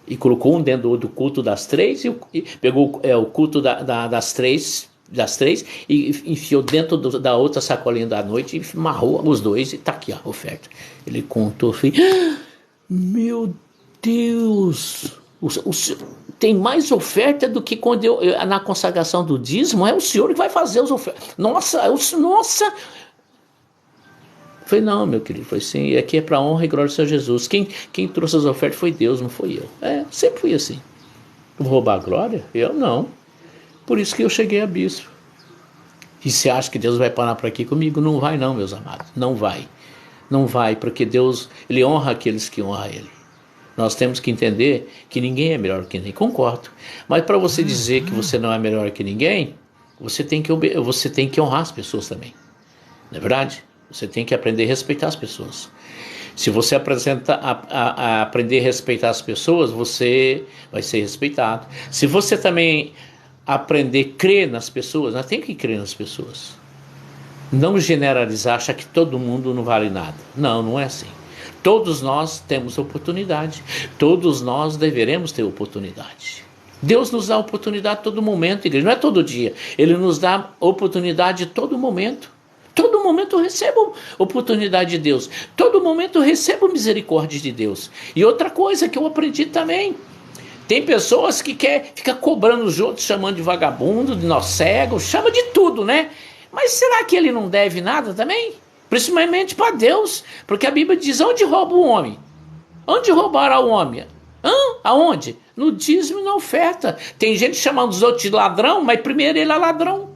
E colocou um dentro do culto das três, e pegou o culto das três e enfiou dentro da outra sacolinha da noite e amarrou os dois e tá aqui a oferta. Ele contou, falei, meu Deus, tem mais oferta do que quando na consagração do dízimo, é o senhor que vai fazer as ofertas. Nossa. Falei, não, meu querido, foi assim, aqui é para honra e glória do Senhor Jesus. Quem trouxe as ofertas foi Deus, não foi eu. Sempre fui assim. Vou roubar a glória? Eu não. Por isso que eu cheguei a bispo. E você acha que Deus vai parar por aqui comigo? Não vai não, meus amados, não vai. Não vai, porque Deus, Ele honra aqueles que honram Ele. Nós temos que entender que ninguém é melhor que ninguém, concordo. Mas para você dizer que você não é melhor que ninguém, você tem que honrar as pessoas também. Não é verdade? Você tem que aprender a respeitar as pessoas. Se você aprender a respeitar as pessoas, você vai ser respeitado. Se você também aprender a crer nas pessoas, nós temos que crer nas pessoas. Não generalizar, achar que todo mundo não vale nada. Não é assim. Todos nós temos oportunidade. Todos nós deveremos ter oportunidade. Deus nos dá oportunidade a todo momento, igreja. Não é todo dia. Ele nos dá oportunidade a todo momento. Todo momento eu recebo oportunidade de Deus. Todo momento eu recebo misericórdia de Deus. E outra coisa que eu aprendi também. Tem pessoas que ficar cobrando os outros, chamando de vagabundo, de nó cego, chama de tudo, né? Mas será que ele não deve nada também? Principalmente para Deus. Porque a Bíblia diz, onde rouba o homem? Onde roubará o homem? Aonde? No dízimo e na oferta. Tem gente chamando os outros de ladrão, mas primeiro ele é ladrão.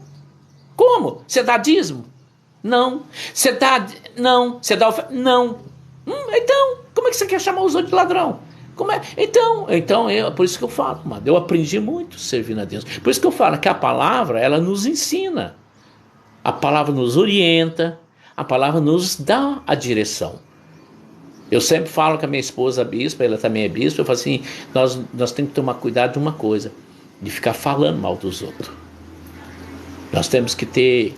Como? Você dá dízimo? Não. Você dá oferta? Não. Então, como é que você quer chamar os outros de ladrão? Como é? Então por isso que eu falo, mano, eu aprendi muito servindo a Deus. Por isso que eu falo que a palavra, ela nos ensina. A palavra nos orienta, a palavra nos dá a direção. Eu sempre falo com a minha esposa, a bispa, ela também é bispa, eu falo assim, nós temos que tomar cuidado de uma coisa, de ficar falando mal dos outros. Nós temos que ter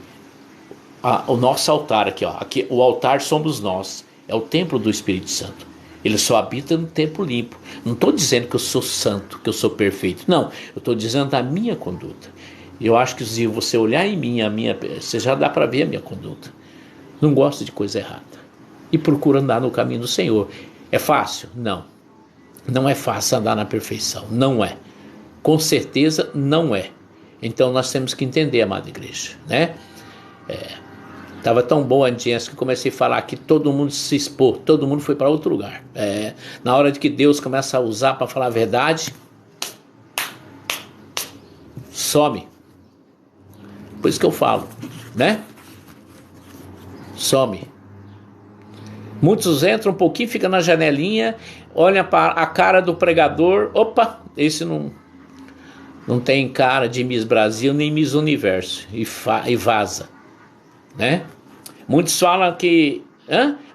o nosso altar aqui, ó. Aqui, o altar somos nós, é o templo do Espírito Santo. Ele só habita no templo limpo. Não estou dizendo que eu sou santo, que eu sou perfeito. Não, eu estou dizendo da minha conduta. E eu acho que se você olhar em mim, você já dá para ver a minha conduta. Não gosto de coisa errada. E procuro andar no caminho do Senhor. É fácil? Não. Não é fácil andar na perfeição. Não é. Com certeza não é. Então nós temos que entender, amada igreja, né? Estava tão bom a audiência que comecei a falar que todo mundo se expor, todo mundo foi para outro lugar. Na hora de que Deus começa a usar para falar a verdade, some. Por isso que eu falo, né? Some. Muitos entram um pouquinho, ficam na janelinha, olham para a cara do pregador, opa, esse não tem cara de Miss Brasil nem Miss Universo, e vaza. Né? Muitos falam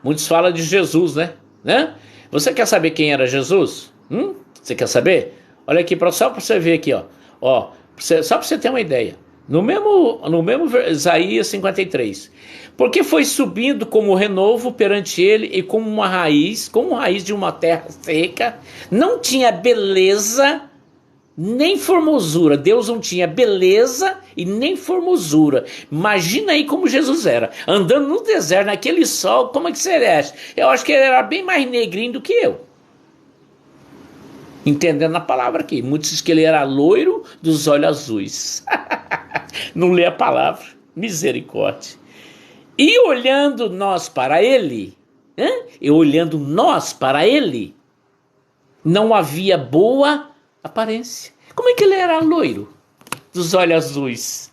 muitos falam de Jesus, né? Você quer saber quem era Jesus? Você quer saber? Olha aqui, só para você ver aqui, ó, só para você ter uma ideia. No mesmo Isaías 53, porque foi subindo como renovo perante ele e como raiz de uma terra seca, não tinha beleza nem formosura. Deus não tinha beleza e nem formosura. Imagina aí como Jesus era, andando no deserto, naquele sol, como é que você acha? Eu acho que ele era bem mais negrinho do que eu. Entendendo a palavra aqui. Muitos dizem que ele era loiro dos olhos azuis. Não lê a palavra. Misericórdia. E olhando nós para ele, não havia boa aparência. Como é que ele era loiro dos olhos azuis?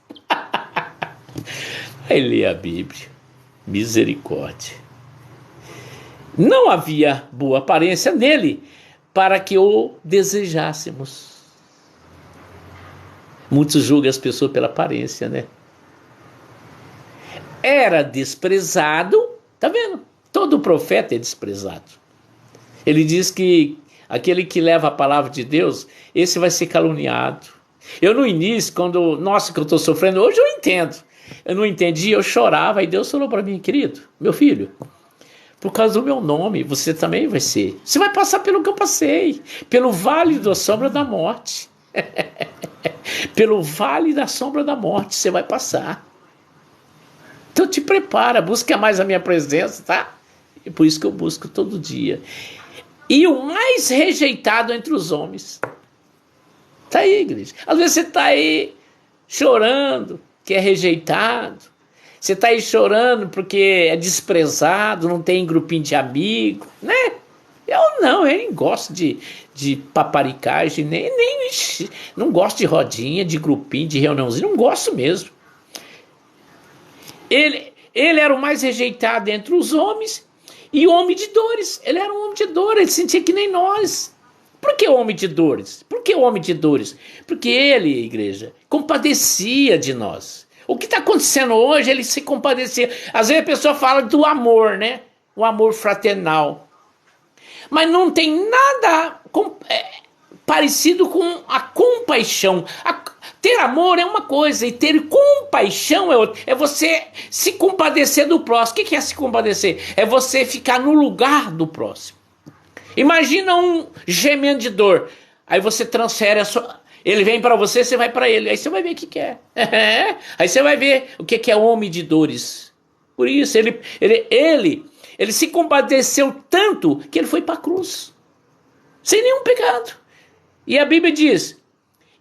Aí lê a Bíblia. Misericórdia. Não havia boa aparência nele para que o desejássemos. Muitos julgam as pessoas pela aparência, né? Era desprezado, tá vendo? Todo profeta é desprezado. Ele diz que aquele que leva a palavra de Deus, esse vai ser caluniado, Eu no início, quando, nossa, que eu estou sofrendo, hoje eu entendo. Eu não entendi, eu chorava, e Deus falou para mim, querido, meu filho, por causa do meu nome, você também vai ser. Você vai passar pelo que eu passei, pelo vale da sombra da morte. Pelo vale da sombra da morte você vai passar. Então te prepara, busca mais a minha presença, tá? É por isso que eu busco todo dia. E o mais rejeitado entre os homens. Tá aí, igreja. Às vezes você tá aí chorando, que é rejeitado. Você tá aí chorando porque é desprezado, não tem grupinho de amigo, né? Eu nem gosto de paparicagem, não gosto de rodinha, de grupinho, de reuniãozinho, não gosto mesmo. Ele era o mais rejeitado entre os homens e o homem de dores. Ele era um homem de dores, ele sentia que nem nós. Por que homem de dores? Por que homem de dores? Porque ele, igreja, compadecia de nós. O que está acontecendo hoje, ele se compadecia. Às vezes a pessoa fala do amor, né? O amor fraternal. Mas não tem nada parecido com a compaixão. Ter amor é uma coisa e ter compaixão é outra. É você se compadecer do próximo. O que é se compadecer? É você ficar no lugar do próximo. Imagina um gemendo de dor. Aí você transfere a sua... Ele vem para você, você vai para ele. Aí você vai ver o que é. Aí você vai ver o que é homem de dores. Por isso, ele se compadeceu tanto que ele foi para a cruz. Sem nenhum pecado. E a Bíblia diz,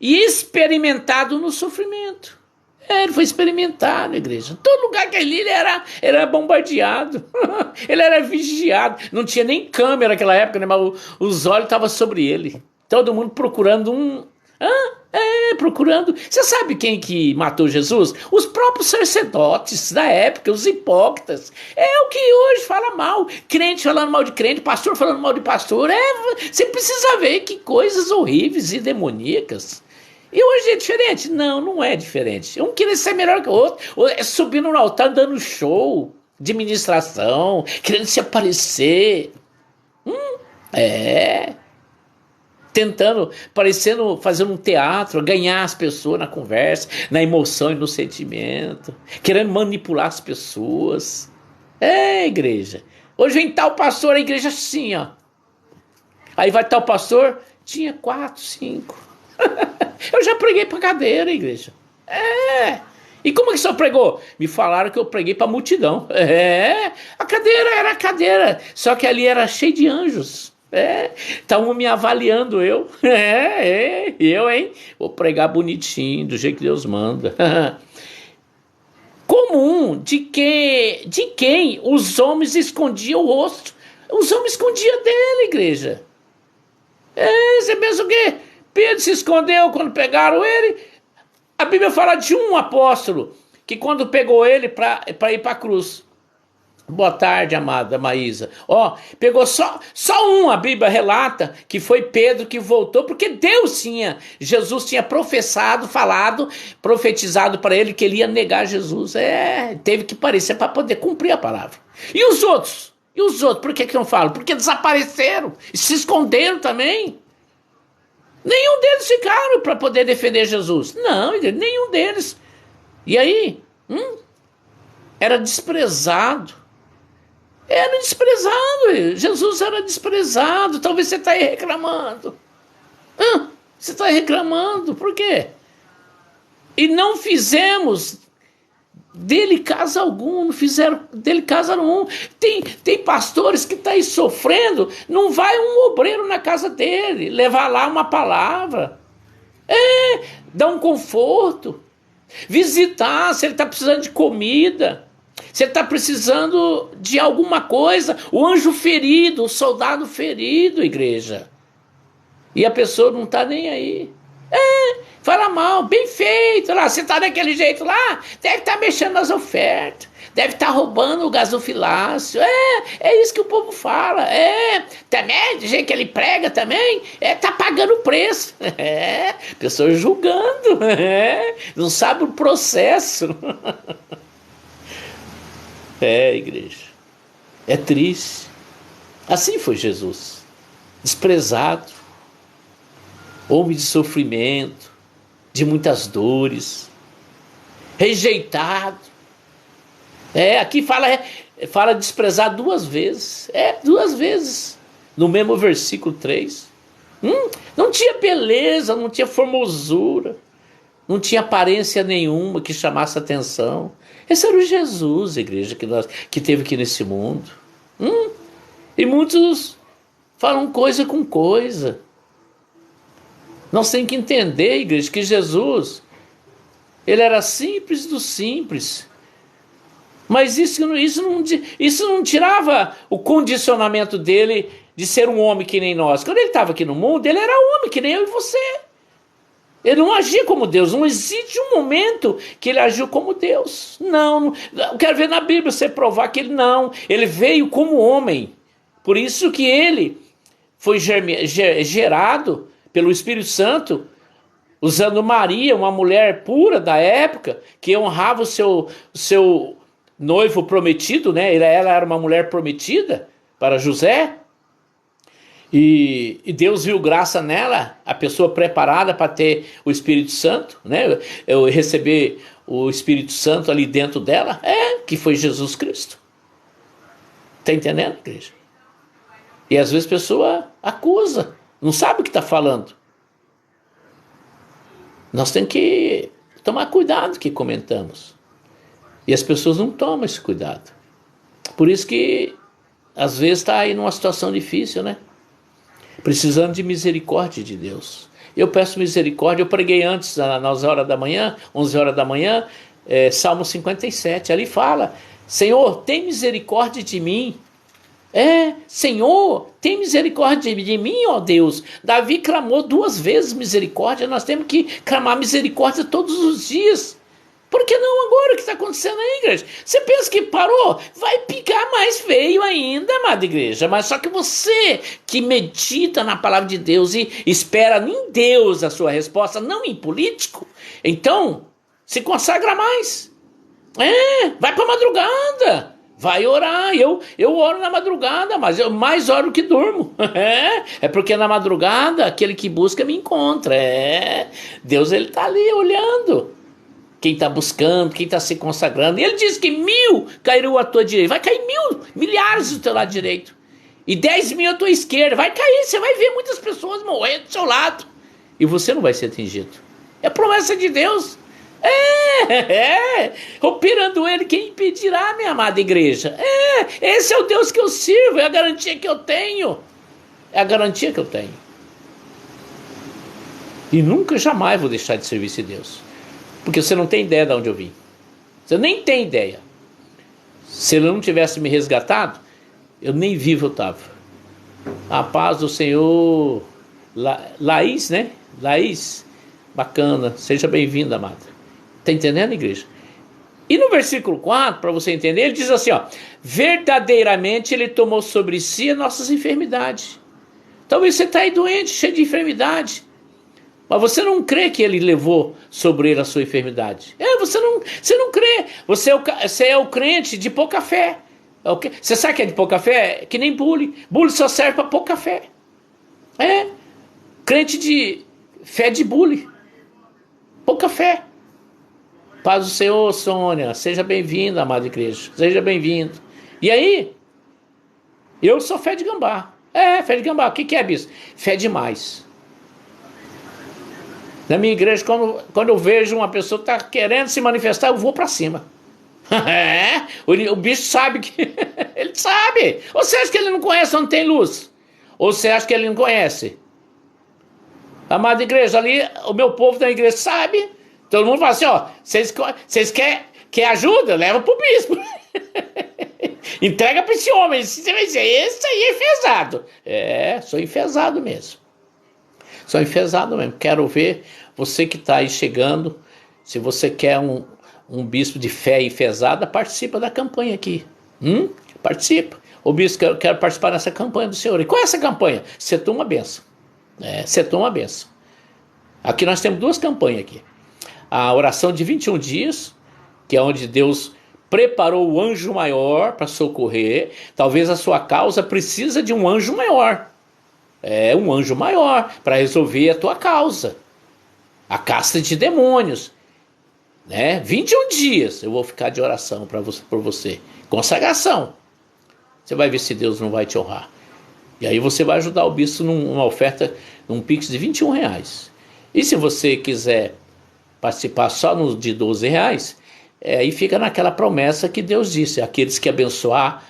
e experimentado no sofrimento. Ele foi experimentado, igreja. Todo lugar que ele era bombardeado. Ele era vigiado. Não tinha nem câmera naquela época, né? Mas os olhos estavam sobre ele. Todo mundo procurando procurando. Você sabe quem que matou Jesus? Os próprios sacerdotes da época, os hipócritas. É o que hoje fala mal. Crente falando mal de crente, pastor falando mal de pastor. Você precisa ver que coisas horríveis e demoníacas. E hoje é diferente? Não é diferente. Um queria ser melhor que o outro. Subindo no altar, dando show de ministração, querendo se aparecer. Tentando, fazendo um teatro, ganhar as pessoas na conversa, na emoção e no sentimento, querendo manipular as pessoas. Igreja. Hoje vem tal pastor, a igreja assim, ó. Aí vai tal pastor, tinha 4, 5. Eu já preguei pra cadeira, igreja. E como é que o senhor pregou? Me falaram que eu preguei pra multidão. A cadeira era a cadeira, só que ali era cheio de anjos. Estavam me avaliando eu. Eu, vou pregar bonitinho, do jeito que Deus manda. Comum, de quem os homens escondiam o rosto. Os homens escondiam dele, igreja. Você pensa o quê? Pedro se escondeu quando pegaram ele. A Bíblia fala de um apóstolo que quando pegou ele para ir para a cruz. Boa tarde, amada Maísa. Pegou só um, a Bíblia relata que foi Pedro que voltou, porque Jesus tinha profetizado para ele que ele ia negar Jesus. Teve que parecer para poder cumprir a palavra. E os outros? Por que não falam? Porque desapareceram e se esconderam também. Nenhum deles ficaram para poder defender Jesus. Não, nenhum deles. E aí? Era desprezado. Jesus era desprezado. Talvez você está aí reclamando. Você está reclamando, por quê? E não fizemos dele casa algum, não fizeram dele casa algum. Tem pastores que estão aí sofrendo, não vai um obreiro na casa dele, levar lá uma palavra, dar um conforto, visitar se ele está precisando de comida, se ele está precisando de alguma coisa, o anjo ferido, o soldado ferido, igreja. E a pessoa não está nem aí. Fala mal, bem feito lá, você está daquele jeito lá, deve estar mexendo nas ofertas, deve estar roubando o gasofilácio, é isso que o povo fala, também, do jeito que ele prega também, está pagando o preço, pessoa julgando, não sabe o processo, igreja, é triste, assim foi Jesus, desprezado, homem de sofrimento, de muitas dores, rejeitado. Aqui fala desprezar duas vezes. Duas vezes. No mesmo versículo 3. Não tinha beleza, não tinha formosura, não tinha aparência nenhuma que chamasse atenção. Esse era o Jesus, igreja, que teve aqui nesse mundo. E muitos falam coisa com coisa. Nós temos que entender, igreja, que Jesus, ele era simples do simples. Mas isso não tirava o condicionamento dele de ser um homem que nem nós. Quando ele estava aqui no mundo, ele era homem que nem eu e você. Ele não agia como Deus. Não existe um momento que ele agiu como Deus. Não, eu quero ver na Bíblia você provar que ele não. Ele veio como homem. Por isso que ele foi gerado pelo Espírito Santo, usando Maria, uma mulher pura da época, que honrava o seu noivo prometido, né? Ela era uma mulher prometida para José. E Deus viu graça nela, a pessoa preparada para ter o Espírito Santo, né? Receber o Espírito Santo ali dentro dela, que foi Jesus Cristo. Está entendendo, igreja? E às vezes a pessoa acusa, não sabe o que está falando. Nós temos que tomar cuidado que comentamos. E as pessoas não tomam esse cuidado. Por isso que às vezes está aí numa situação difícil, né? Precisando de misericórdia de Deus. Eu peço misericórdia. Eu preguei antes, nas horas da manhã, 11 horas da manhã, Salmo 57. Ali fala: Senhor, tem misericórdia de mim. Senhor, tem misericórdia de mim, ó Deus. Davi clamou 2 vezes misericórdia. Nós temos que clamar misericórdia todos os dias. Por que não agora? O que está acontecendo aí, igreja? Você pensa que parou? Vai picar mais feio ainda, amada igreja. Mas só que você que medita na palavra de Deus e espera em Deus a sua resposta, não em político, então se consagra mais. Vai para a madrugada. Vai orar. Eu oro na madrugada, mas eu mais oro que durmo. Porque na madrugada aquele que busca me encontra. Deus, ele está ali olhando quem está buscando, quem está se consagrando. E ele diz que 1000 cairão à tua direita. Vai cair milhares do teu lado direito. E 10.000 à tua esquerda. Vai cair, você vai ver muitas pessoas morrendo do seu lado. E você não vai ser atingido. É a promessa de Deus. Operando ele, quem impedirá, minha amada igreja? Esse é o Deus que eu sirvo. É a garantia que eu tenho. É a garantia que eu tenho. E nunca, jamais vou deixar de servir esse Deus. Porque você não tem ideia de onde eu vim. Você nem tem ideia. Se ele não tivesse me resgatado, eu nem vivo eu estava. A paz do Senhor. Laís, né? Laís, bacana. Seja bem-vinda, amada. Está entendendo, igreja? E no versículo 4, para você entender, ele diz assim, ó: verdadeiramente ele tomou sobre si as nossas enfermidades. Talvez você está aí doente, cheio de enfermidade. Mas você não crê que ele levou sobre ele a sua enfermidade. Você não crê. Você é o crente de pouca fé. Você sabe que é de pouca fé? Que nem bule. Bule só serve para pouca fé. Crente de fé de bule. Pouca fé. Paz do Senhor, Sônia. Seja bem-vinda, amada igreja. Seja bem-vindo. E aí? Eu sou fé de gambá. Fé de gambá. O que é, bispo? Fé demais. Na minha igreja, quando eu vejo uma pessoa que está querendo se manifestar, eu vou para cima. O bicho sabe que... ele sabe. Ou você acha que ele não conhece onde tem luz? Ou você acha que ele não conhece? Amada igreja, ali o meu povo da igreja sabe. Todo mundo fala assim, ó, vocês querem ajuda? Leva pro bispo. Entrega para esse homem. Você vai dizer, esse aí é enfesado. Sou enfesado mesmo. Sou enfesado mesmo. Quero ver você que está aí chegando. Se você quer um bispo de fé enfesada, participa da campanha aqui. Participa. O bispo, quero participar dessa campanha do Senhor. E qual é essa campanha? Setor uma benção. Setor uma benção. Aqui nós temos 2 campanhas aqui. A oração de 21 dias, que é onde Deus preparou o anjo maior para socorrer. Talvez a sua causa precisa de um anjo maior. Um anjo maior para resolver a tua causa. a casta de demônios, né? 21 dias eu vou ficar de oração por você. Consagração. Você vai ver se Deus não vai te honrar. E aí você vai ajudar o bispo numa oferta, num Pix de R$ 21. E se você quiser participar só no de R$ 12, aí fica naquela promessa que Deus disse: aqueles que abençoar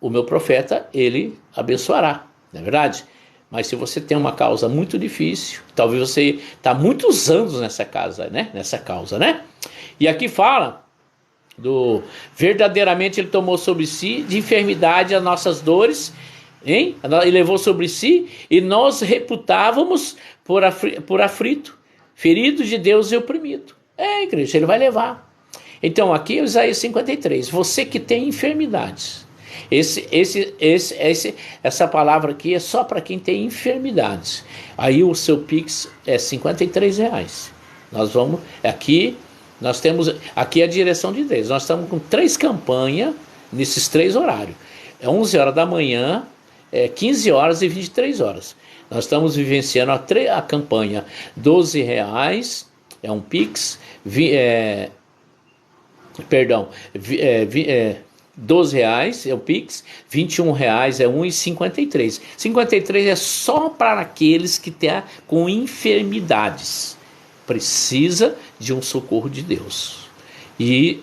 o meu profeta, ele abençoará. Não é verdade? Mas se você tem uma causa muito difícil, talvez você está muitos anos nessa causa, né? E aqui fala verdadeiramente ele tomou sobre si de enfermidade as nossas dores, hein? E levou sobre si, e nós reputávamos por aflito, ferido de Deus e oprimido. Igreja, ele vai levar. Então aqui Isaías 53, você que tem enfermidades, essa palavra aqui é só para quem tem enfermidades. Aí o seu Pix é R$ 53. Nós temos aqui a direção de Deus. Nós estamos com 3 campanhas nesses 3 horários. É 11 horas da manhã, 15 horas e 23 horas. Nós estamos vivenciando a campanha R$ 12, é um Pix, R$ 12 é o Pix, R$ 21 é 1,53. 53 é só para aqueles que estão com enfermidades. Precisa de um socorro de Deus. E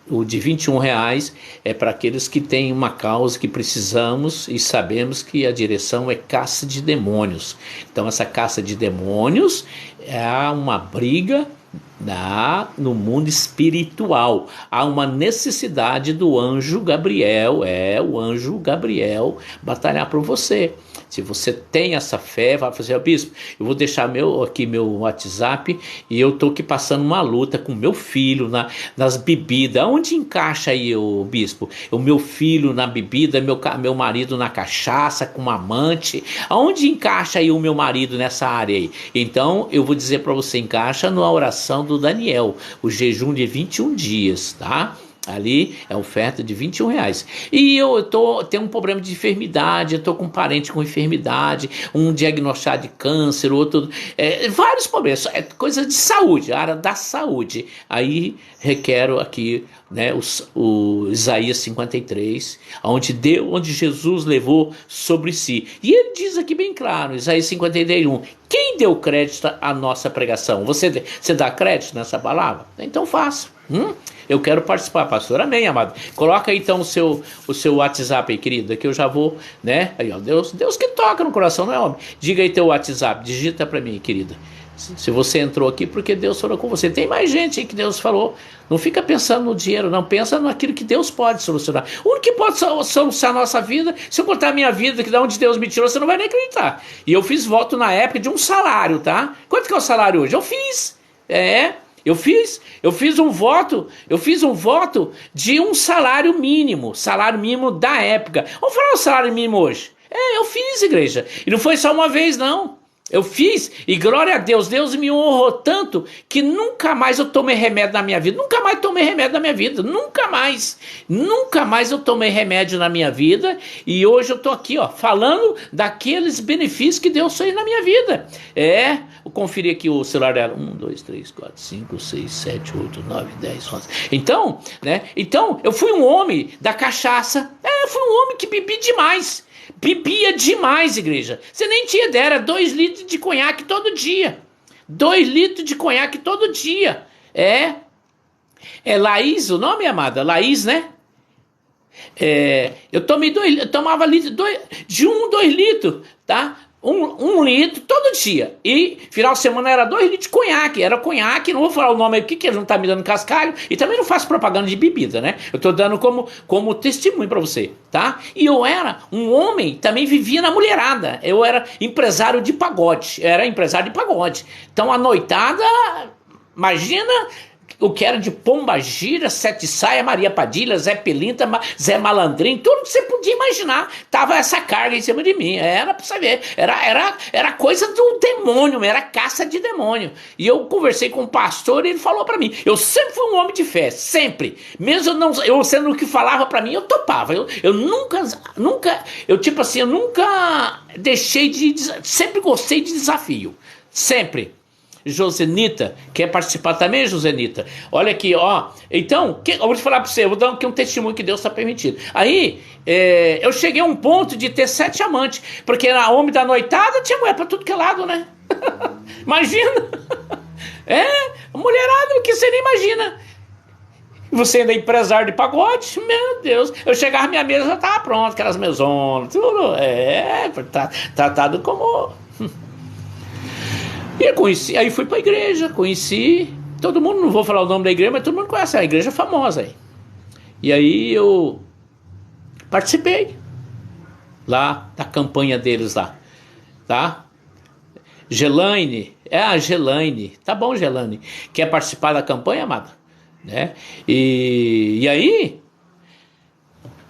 o de R$ 21 é para aqueles que têm uma causa que precisamos e sabemos que a direção é caça de demônios. Então essa caça de demônios é uma briga no mundo espiritual. Há uma necessidade do anjo Gabriel, o anjo Gabriel batalhar por você. Se você tem essa fé, vai fazer: bispo, eu vou deixar meu WhatsApp, e eu estou aqui passando uma luta com meu filho nas bebidas. Onde encaixa aí, o bispo? O meu filho na bebida, meu marido na cachaça, com uma amante. Aonde encaixa aí o meu marido nessa área aí? Então eu vou dizer para você: encaixa na oração do Daniel, o jejum de 21 dias, tá? Ali é oferta de R$ 21. E eu tenho um problema de enfermidade, eu estou com um parente com enfermidade, um diagnóstico de câncer, outro, vários problemas, é coisa de saúde, a área da saúde. Aí requero aqui, né, o Isaías 53, onde Jesus levou sobre si. E ele diz aqui bem claro, Isaías 51, quem deu crédito à nossa pregação? Você dá crédito nessa palavra? Então faça. Eu quero participar, pastor. Amém, amado. Coloca aí então o seu WhatsApp aí, querida, que eu já vou, né? Aí, ó, Deus que toca no coração, não é homem? Diga aí teu WhatsApp, digita para mim, querida. Se você entrou aqui porque Deus falou com você. Tem mais gente aí que Deus falou. Não fica pensando no dinheiro, não. Pensa naquilo que Deus pode solucionar. O único que pode solucionar a nossa vida, se eu contar a minha vida, que de onde Deus me tirou, você não vai nem acreditar. E eu fiz voto na época de um salário, tá? Quanto que é o salário hoje? Eu fiz. Eu fiz um voto de um salário mínimo da época. Vamos falar o salário mínimo hoje. Eu fiz, igreja. E não foi só uma vez, não. Eu fiz, e glória a Deus, Deus me honrou tanto que nunca mais eu tomei remédio na minha vida. Nunca mais tomei remédio na minha vida. Nunca mais eu tomei remédio na minha vida. E hoje eu tô aqui, ó, falando daqueles benefícios que Deus fez na minha vida. Eu conferi aqui o celular dela. 1, 2, 3, 4, 5, 6, 7, 8, 9, 10, 11. Então, né? Então, eu fui um homem da cachaça. Eu fui um homem que bebi demais. Bebia demais, igreja. Você nem tinha ideia, era 2 litros de conhaque todo dia. 2 litros de conhaque todo dia. É Laís, o nome, amada? Laís, né? Eu tomava de 2 litros, tá? 1 litro todo dia. E final de semana era 2 litros de conhaque. Era conhaque, não vou falar o nome aí, porque ele não tá me dando cascalho. E também não faço propaganda de bebida, né? Eu tô dando como testemunho pra você, tá? E eu era um homem, também vivia na mulherada. Eu era empresário de pagode. Então a noitada, imagina o que era de Pomba Gira, Sete Saia, Maria Padilha, Zé Pelinta, Zé Malandrinho, tudo que você podia imaginar, tava essa carga em cima de mim. Era pra você ver, era coisa do demônio, era caça de demônio. E eu conversei com o pastor e ele falou pra mim, eu sempre fui um homem de fé, sempre. Mesmo eu sendo o que falava pra mim, eu topava. Eu nunca deixei sempre gostei de desafio. Sempre. Josenita, quer participar também, Josenita? Olha aqui, ó. Então, eu vou te falar para você, eu vou dar aqui um testemunho que Deus está permitindo. Aí, eu cheguei a um ponto de ter 7 amantes, porque na homem da noitada tinha mulher para tudo que é lado, né? Imagina! Mulherada que você nem imagina. Você ainda é empresário de pagode? Meu Deus. Eu chegava, minha mesa já estava pronta, aquelas mesonas, tudo. Tratado como... E eu conheci, aí fui para a igreja, conheci... Todo mundo, não vou falar o nome da igreja, mas todo mundo conhece a igreja famosa aí. E aí eu participei lá da campanha deles lá, tá? Gelaine, a Gelaine, tá bom, Gelaine, quer participar da campanha, amada? Né? E aí,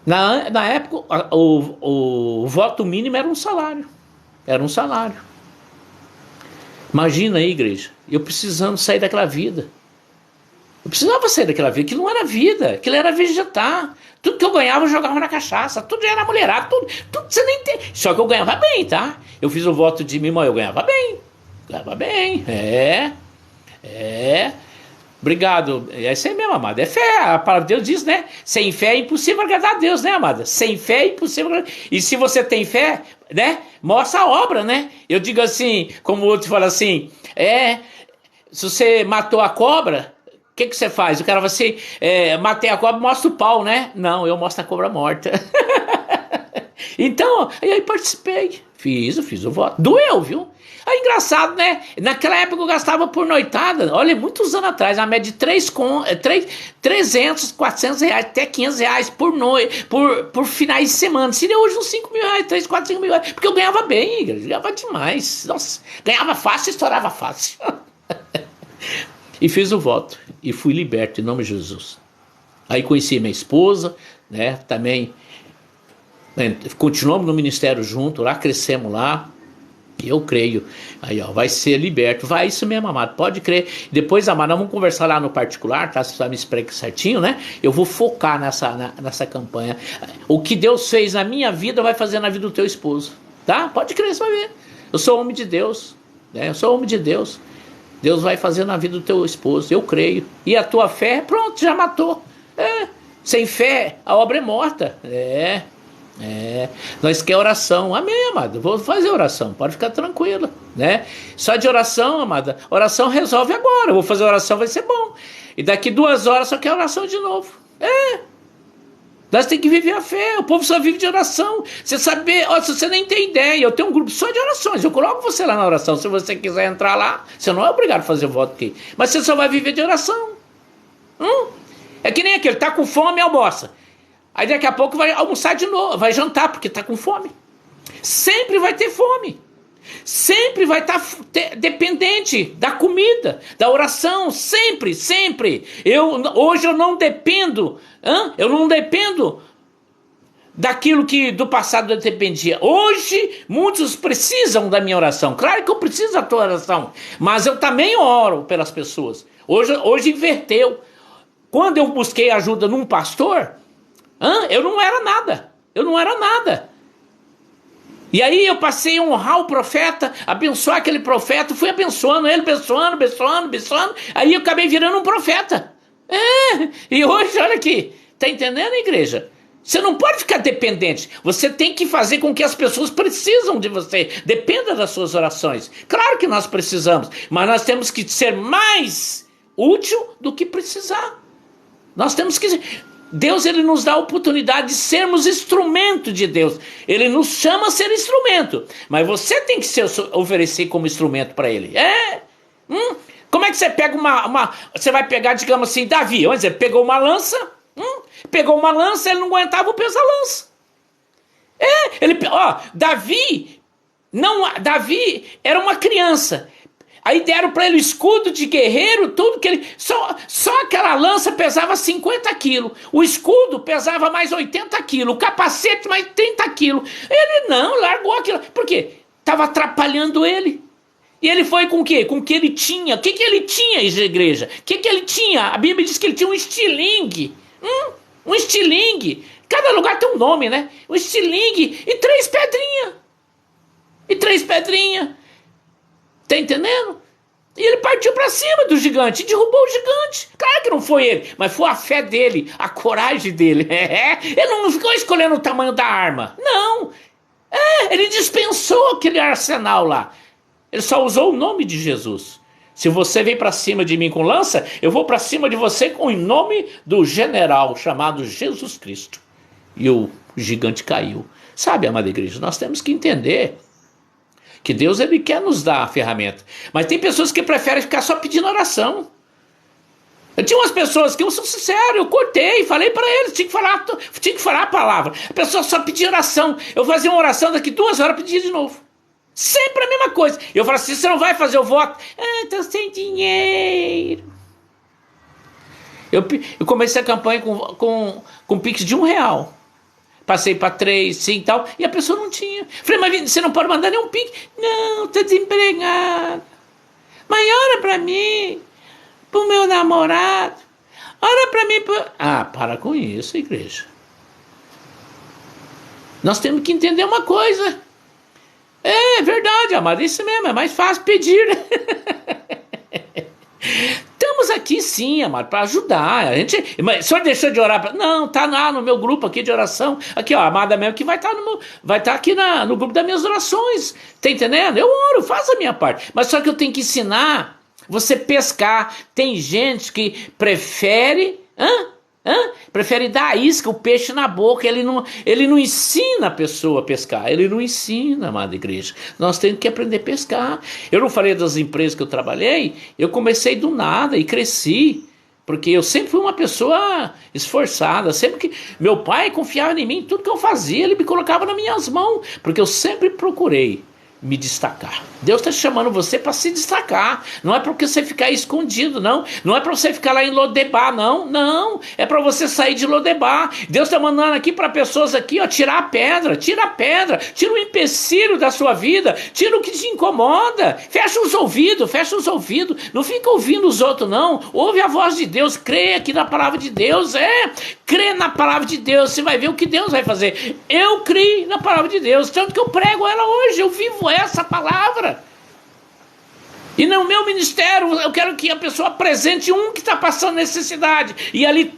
na época, o voto mínimo era um salário. Imagina aí, igreja, eu precisando sair daquela vida. Eu precisava sair daquela vida, aquilo não era vida, aquilo era vegetar. Tudo que eu ganhava eu jogava na cachaça, tudo era mulherada, tudo você nem tem. Só que eu ganhava bem, tá? Eu fiz o voto de mim, eu ganhava bem. Obrigado. É isso aí mesmo, amada. É fé. A palavra de Deus diz, né? Sem fé é impossível agradar a Deus, né, amada? Sem fé é impossível agradar. E se você tem fé, né? Mostra a obra, né? Eu digo assim, como o outro fala assim, se você matou a cobra, o que você faz? O cara fala assim, matei a cobra, mostra o pau, né? Não, eu mostro a cobra morta. Então, aí participei. Fiz o voto. Doeu, viu? É engraçado, né? Naquela época eu gastava por noitada, olha, muitos anos atrás, a média de 300, 400 reais, até 500 reais por noite, por finais de semana. Seria hoje uns 5 mil reais, 3, 4, 5 mil reais. Porque eu ganhava bem, ganhava demais. Nossa, ganhava fácil, estourava fácil. E fiz o voto. E fui liberto, em nome de Jesus. Aí conheci minha esposa, né? Também continuamos no ministério junto, lá crescemos lá. Eu creio, aí ó, vai ser liberto, vai, isso mesmo, amado, pode crer. Depois, amado, nós vamos conversar lá no particular, tá? Se você me explicar certinho, né? Eu vou focar nessa campanha. O que Deus fez na minha vida, vai fazer na vida do teu esposo, tá? Pode crer, você vai ver. Eu sou homem de Deus, né? Eu sou homem de Deus. Deus vai fazer na vida do teu esposo, eu creio. E a tua fé, pronto, já matou. Sem fé, a obra é morta. Nós queremos oração, amém, amada, vou fazer oração, pode ficar tranquila, né? Só de oração, amada, oração resolve agora, eu vou fazer oração, vai ser bom, e daqui 2 horas só quer oração de novo, nós temos que viver a fé, o povo só vive de oração, você saber, se você nem tem ideia, eu tenho um grupo só de orações, eu coloco você lá na oração, se você quiser entrar lá, você não é obrigado a fazer o voto aqui, mas você só vai viver de oração, é que nem aquele, tá com fome, almoça. Aí daqui a pouco vai almoçar de novo, vai jantar, porque está com fome. Sempre vai ter fome. Sempre vai estar dependente da comida, da oração, sempre. Hoje eu não dependo, eu não dependo daquilo que do passado eu dependia. Hoje, muitos precisam da minha oração. Claro que eu preciso da tua oração, mas eu também oro pelas pessoas. Hoje inverteu. Quando eu busquei ajuda num pastor... eu não era nada. E aí eu passei a honrar o profeta, abençoar aquele profeta, fui abençoando ele, abençoando. Aí eu acabei virando um profeta. E hoje, olha aqui, tá entendendo, igreja? Você não pode ficar dependente. Você tem que fazer com que as pessoas precisam de você. Dependa das suas orações. Claro que nós precisamos, mas nós temos que ser mais útil do que precisar. Nós temos que... Deus, ele nos dá a oportunidade de sermos instrumento de Deus. Ele nos chama a ser instrumento. Mas você tem que se oferecer como instrumento para ele. Como é que você pega você vai pegar, digamos assim, Davi, vamos dizer, pegou uma lança, ele não aguentava o peso da lança. Davi era uma criança. Aí deram para ele o escudo de guerreiro, tudo que ele... Só aquela lança pesava 50 quilos. O escudo pesava mais 80 quilos. O capacete mais 30 quilos. Ele não, largou aquilo. Por quê? Estava atrapalhando ele. E ele foi com o quê? Com o que ele tinha. O que ele tinha, igreja? O que ele tinha? A Bíblia diz que ele tinha um estilingue. Um estilingue. Cada lugar tem um nome, né? Um estilingue e 3 pedrinhas. Tá entendendo? E ele partiu para cima do gigante, e derrubou o gigante. Claro que não foi ele, mas foi a fé dele, a coragem dele. Ele não ficou escolhendo o tamanho da arma. Não. Ele dispensou aquele arsenal lá. Ele só usou o nome de Jesus. Se você vem para cima de mim com lança, eu vou para cima de você com o nome do general chamado Jesus Cristo. E o gigante caiu. Sabe, amada igreja, nós temos que entender que Deus, ele quer nos dar a ferramenta. Mas tem pessoas que preferem ficar só pedindo oração. Eu tinha umas pessoas que, eu sou sincero, eu cortei, falei para eles, tinha que falar a palavra. A pessoa só pedia oração. Eu fazia uma oração, daqui 2 horas pedia de novo. Sempre a mesma coisa. Eu falo assim, você não vai fazer o voto? Estou sem dinheiro. Eu comecei a campanha com Pix de R$1. Passei para 3, 5 e tal, e a pessoa não tinha. Falei, mas você não pode mandar nenhum Pix? Não, estou desempregado. Mas ora para mim, para o meu namorado. Ora para mim. Para com isso, igreja. Nós temos que entender uma coisa. É verdade, amado, isso mesmo, é mais fácil pedir. Estamos aqui sim, amado, para ajudar. Mas o senhor deixou de orar? Não, tá lá no meu grupo aqui de oração. Aqui, ó, a amada mesmo que vai estar aqui no grupo das minhas orações. Tá entendendo? Eu oro, faço a minha parte. Mas só que eu tenho que ensinar você pescar. Tem gente que prefere prefere dar a isca, o peixe na boca. Ele não ensina a pessoa a pescar. Ele não ensina, amada igreja. Nós temos que aprender a pescar. Eu não falei das empresas que eu trabalhei. Eu comecei do nada e cresci. Porque eu sempre fui uma pessoa esforçada. Sempre que meu pai confiava em mim, tudo que eu fazia, ele me colocava nas minhas mãos. Porque eu sempre procurei me destacar. Deus está chamando você para se destacar. Não é para você ficar escondido, não. Não é para você ficar lá em Lodebar, não. Não. É para você sair de Lodebar. Deus está mandando aqui para pessoas aqui, ó, tirar a pedra. Tira a pedra. Tira o empecilho da sua vida. Tira o que te incomoda. Fecha os ouvidos. Não fica ouvindo os outros, não. Ouve a voz de Deus. Crê aqui na palavra de Deus. Crê na palavra de Deus. Você vai ver o que Deus vai fazer. Eu criei na palavra de Deus. Tanto que eu prego ela hoje. Eu vivo essa palavra. E no meu ministério eu quero que a pessoa apresente um que está passando necessidade. E ali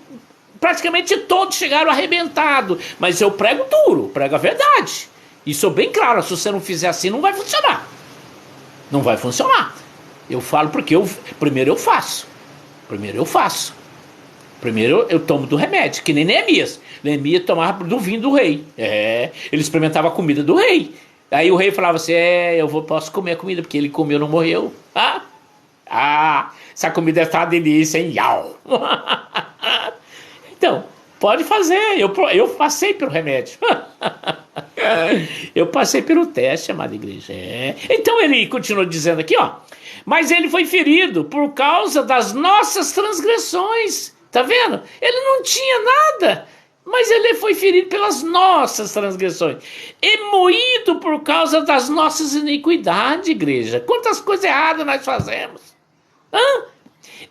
praticamente todos chegaram arrebentados. Mas eu prego duro, prego a verdade. E sou bem claro, se você não fizer assim não vai funcionar. Não vai funcionar. Eu falo porque primeiro eu faço. Primeiro eu tomo do remédio, que nem Neemias. Neemias tomava do vinho do rei. Ele experimentava a comida do rei. Aí o rei falava assim, posso comer a comida, porque ele comeu e não morreu. Essa comida está uma delícia, hein? Então, pode fazer, eu passei pelo remédio. Eu passei pelo teste, amada igreja. Então ele continua dizendo aqui, ó. Mas ele foi ferido por causa das nossas transgressões. Tá vendo? Ele não tinha nada. Mas ele foi ferido pelas nossas transgressões. E moído por causa das nossas iniquidades, igreja. Quantas coisas erradas nós fazemos.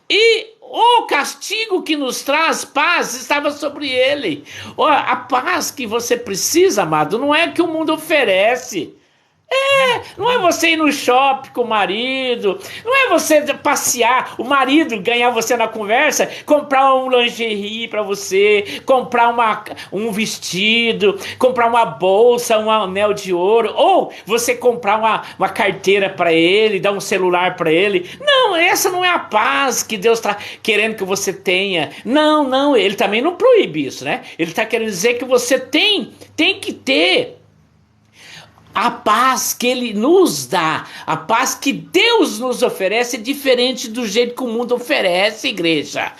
E o castigo que nos traz paz estava sobre ele. A paz que você precisa, amado, não é que o mundo oferece. Não é você ir no shopping com o marido, não é você passear, o marido ganhar você na conversa, comprar um lingerie para você, comprar um vestido, comprar uma bolsa, um anel de ouro, ou você comprar uma carteira para ele, dar um celular para ele. Não, essa não é a paz que Deus está querendo que você tenha. Não, ele também não proíbe isso, né? Ele está querendo dizer que você tem que ter a paz que ele nos dá, a paz que Deus nos oferece é diferente do jeito que o mundo oferece, igreja.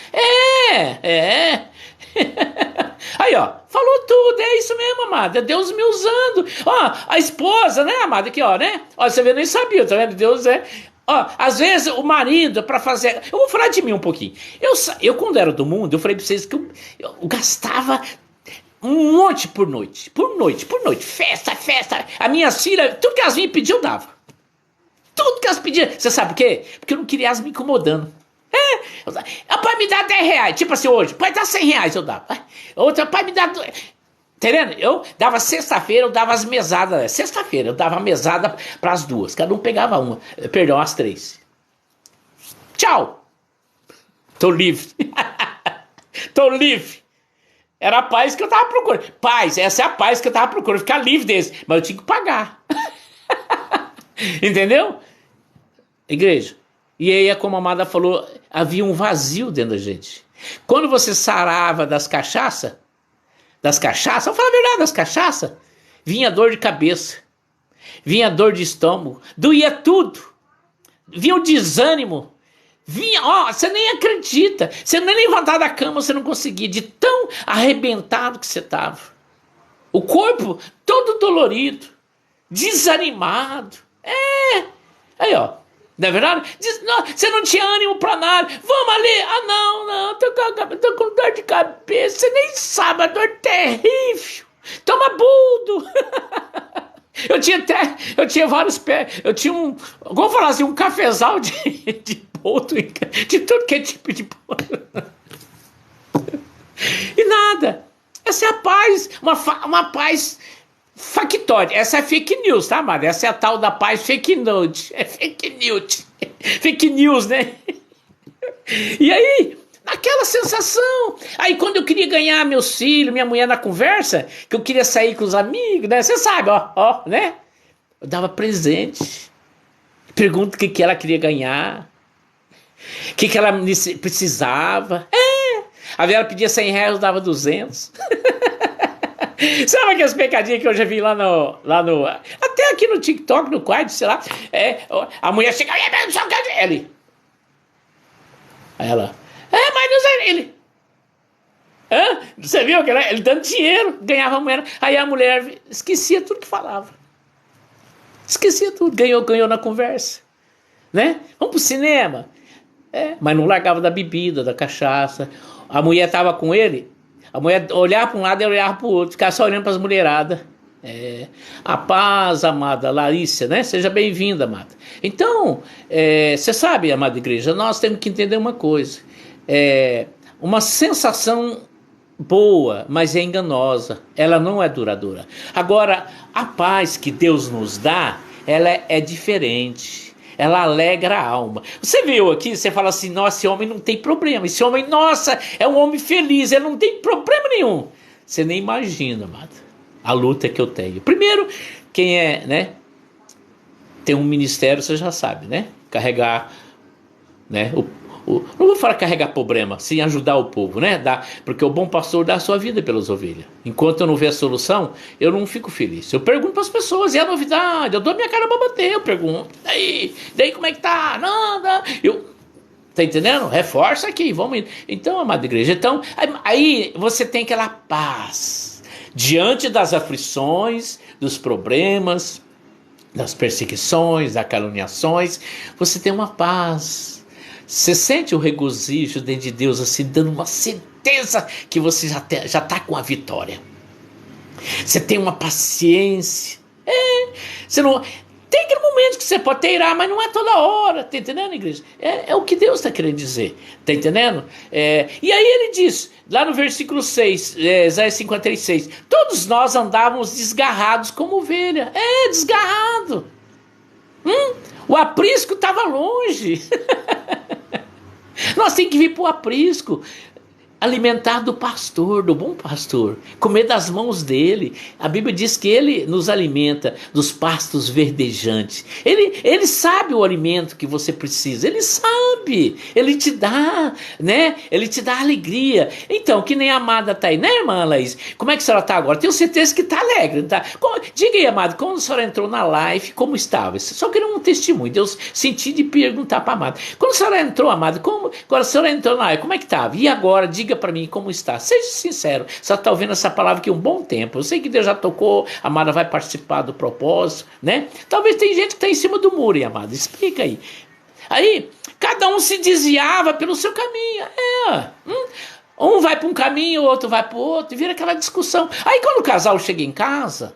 Aí, ó, falou tudo, é isso mesmo, amada, é Deus me usando. Ó, a esposa, né, amada, aqui, ó, né? Ó, você vê, nem sabia, tá vendo? Deus às vezes o marido, para fazer... Eu vou falar de mim um pouquinho. Eu quando era do mundo, eu falei pra vocês que eu gastava um monte por noite, festa, a minha filha, tudo que elas me pediam eu dava, tudo que elas pediam, você sabe por quê? Porque eu não queria elas me incomodando. Pai, me dá R$10, tipo assim, hoje, pai, dá R$100, eu dava, outra, pai, me dá, tá entendendo? Eu dava sexta-feira, eu dava as mesadas, eu dava a mesada para as duas, cada um pegava uma, perdão, as 3, Tchau. Tô livre. Tô livre. Era a paz que eu tava procurando. Paz, essa é a paz que eu tava procurando. Ficar livre desse. Mas eu tinha que pagar. Entendeu? Igreja. E aí, como a amada falou, havia um vazio dentro da gente. Quando você sarava das cachaças, vamos falar a verdade, das cachaças, vinha dor de cabeça, vinha dor de estômago, doía tudo, vinha o desânimo, vinha, você nem acredita, você nem levantar da cama, você não conseguia, de tão arrebentado que você estava. O corpo todo dolorido, desanimado. Aí não é verdade? Não, você não tinha ânimo pra nada. Vamos ali. Não, tô com dor de cabeça. Você nem sabe, a dor terrível. Toma buldo. Eu tinha vários pés. Eu tinha vamos falar assim, um cafezal de boldo, de tudo que é tipo de boldo. E nada. Essa é a paz, uma paz factória. Essa é fake news, tá, amado? Essa é a tal da paz fake news. É fake news. Fake news, né? E aí, naquela sensação. Aí quando eu queria ganhar meus filhos, minha mulher na conversa, que eu queria sair com os amigos, né? Você sabe, né? Eu dava presente. Pergunto o que ela queria ganhar. O que ela precisava. A Vera pedia 100 reais, eu dava 200. Sabe aquelas pecadinhas que eu já vi lá no até aqui no TikTok, no quadro, sei lá. A mulher chega, ele. Aí ela, mas não sei ele. Você viu que ele dando dinheiro, ganhava a mulher. Aí a mulher esquecia tudo que falava. Esquecia tudo, ganhou na conversa. Né? Vamos pro cinema. Mas não largava da bebida, da cachaça. A mulher estava com ele. A mulher olhava para um lado e olhava para o outro, ficava só olhando para as mulheradas. A paz, amada Larissa, né? Seja bem-vinda, amada. Então, você sabe, amada igreja, nós temos que entender uma coisa. Uma sensação boa, mas é enganosa. Ela não é duradoura. Agora, a paz que Deus nos dá, ela é diferente. Ela alegra a alma. Você viu aqui, você fala assim, nossa, esse homem não tem problema. Esse homem, nossa, é um homem feliz, ele não tem problema nenhum. Você nem imagina, amado, a luta que eu tenho. Primeiro, quem né, tem um ministério, você já sabe, né? Carregar, né, não vou falar carregar problema, sim ajudar o povo, né? Porque o bom pastor dá a sua vida pelas ovelhas. Enquanto eu não ver a solução, eu não fico feliz. Eu pergunto para as pessoas, e a novidade? Eu dou a minha cara para bater, eu pergunto. Daí como é que tá? Não. Tá entendendo? Reforça aqui, vamos indo. Então, amada igreja, aí você tem aquela paz. Diante das aflições, dos problemas, das perseguições, das caluniações, você tem uma paz. Você sente o regozijo dentro de Deus, assim, dando uma certeza que você já está com a vitória. Você tem uma paciência. Você não... Tem aquele momento que você pode ter irá, mas não é toda hora. Tá entendendo, igreja? É o que Deus está querendo dizer. Tá entendendo? E aí ele diz, lá no versículo 6, Isaías 56, todos nós andávamos desgarrados como ovelha. Desgarrado. O aprisco estava longe. Nós temos que vir para o aprisco, alimentar do pastor, do bom pastor, comer das mãos dele. A Bíblia diz que ele nos alimenta dos pastos verdejantes. Ele sabe o alimento que você precisa, ele sabe, ele te dá, né? Ele te dá alegria. Então, que nem a amada está aí, né, irmã Laís? Como é que a senhora está agora? Tenho certeza que está alegre, tá? Diga aí, amada, quando a senhora entrou na live, como estava? Só queria um testemunho, Deus senti de perguntar para a amada. Quando a senhora entrou, amada, agora a senhora entrou na live, como é que estava? E agora, diga para mim como está. Seja sincero. Você está ouvindo essa palavra aqui um bom tempo. Eu sei que Deus já tocou, a amada vai participar do propósito, né? Talvez tem gente que está em cima do muro, amada. Explica aí. Aí, cada um se desviava pelo seu caminho. Um vai para um caminho, o outro vai para o outro, e vira aquela discussão. Aí quando o casal chega em casa,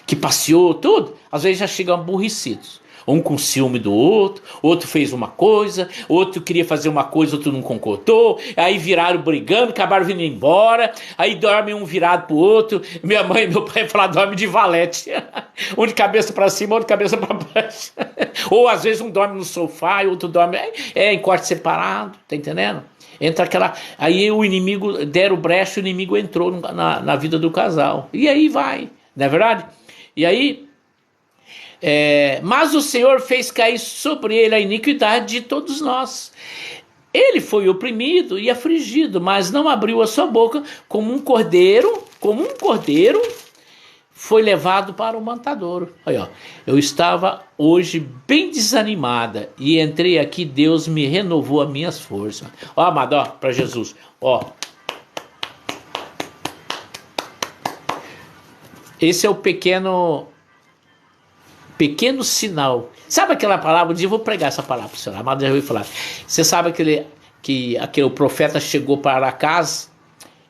que passeou tudo, às vezes já chegam aborrecidos. Um com ciúme do outro, outro fez uma coisa, outro queria fazer uma coisa, outro não concordou, aí viraram brigando, acabaram vindo embora, aí dorme um virado pro outro. Minha mãe e meu pai falaram, dorme de valete, um de cabeça para cima, outro de cabeça para baixo, ou às vezes um dorme no sofá e outro dorme em quarto separado, tá entendendo? Entra aquela, aí o inimigo, deram brecha, o inimigo entrou na vida do casal, e aí vai, não é verdade? E aí, mas o Senhor fez cair sobre ele a iniquidade de todos nós. Ele foi oprimido e afligido, mas não abriu a sua boca. Como um cordeiro, foi levado para o matadouro. Aí, ó, eu estava hoje bem desanimada e entrei aqui, Deus me renovou as minhas forças. Ó, amado, ó, para Jesus, ó. Esse é o pequeno sinal. Sabe aquela palavra? Um dia eu vou pregar essa palavra para o senhor. A amada já ouviu falar. Você sabe que aquele profeta chegou para casa,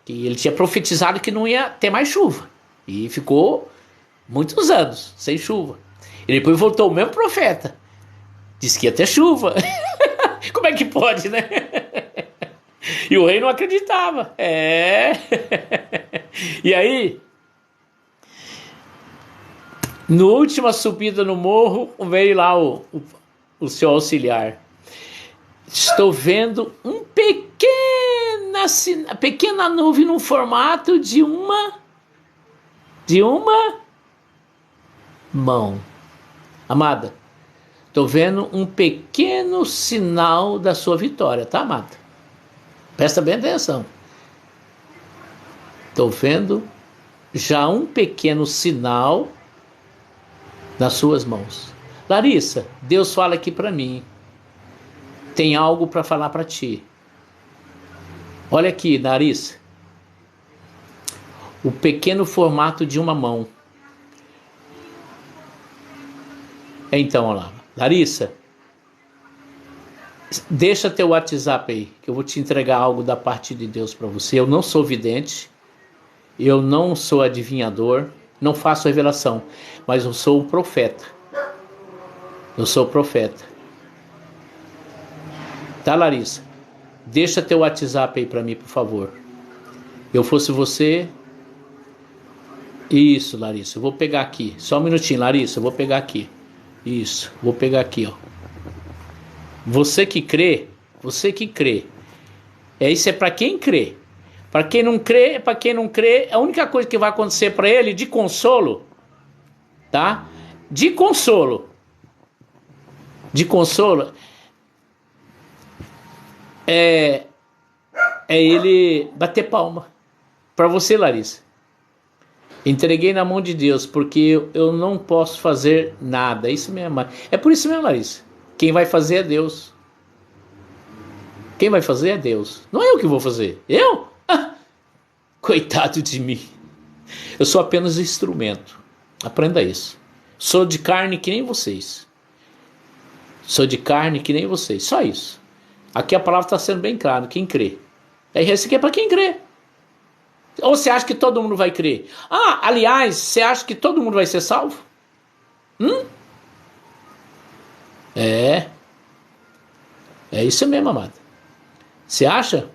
que ele tinha profetizado que não ia ter mais chuva. E ficou muitos anos sem chuva. E depois voltou o mesmo profeta. Disse que ia ter chuva. Como é que pode, né? E o rei não acreditava. E aí, no última subida no morro, veio lá o seu auxiliar. Estou vendo pequena nuvem no formato de uma mão. Amada, estou vendo um pequeno sinal da sua vitória, tá, amada? Presta bem atenção. Estou vendo já um pequeno sinal nas suas mãos. Larissa, Deus fala aqui para mim. Tem algo para falar para ti. Olha aqui, Larissa. O pequeno formato de uma mão. Então, olha lá. Larissa, deixa teu WhatsApp aí, que eu vou te entregar algo da parte de Deus para você. Eu não sou vidente, eu não sou adivinhador, não faço revelação, mas eu sou o profeta. Eu sou o profeta. Tá, Larissa? Deixa teu WhatsApp aí para mim, por favor. Eu fosse você... Isso, Larissa, eu vou pegar aqui. Só um minutinho, Larissa, eu vou pegar aqui. Isso, vou pegar aqui, ó. Você que crê. Isso é para quem crê. Para quem não crê, a única coisa que vai acontecer para ele de consolo, tá? De consolo, é ele bater palma. Para você, Larissa. Entreguei na mão de Deus, porque eu não posso fazer nada. É isso mesmo. É por isso mesmo, Larissa. Quem vai fazer é Deus. Quem vai fazer é Deus. Não é eu que vou fazer. Eu? Coitado de mim. Eu sou apenas instrumento. Aprenda isso. Sou de carne que nem vocês. Sou de carne que nem vocês. Só isso. Aqui a palavra está sendo bem clara. Quem crê. Esse aqui é para quem crê. Ou você acha que todo mundo vai crer? Aliás, você acha que todo mundo vai ser salvo? É isso mesmo, amado. Você acha?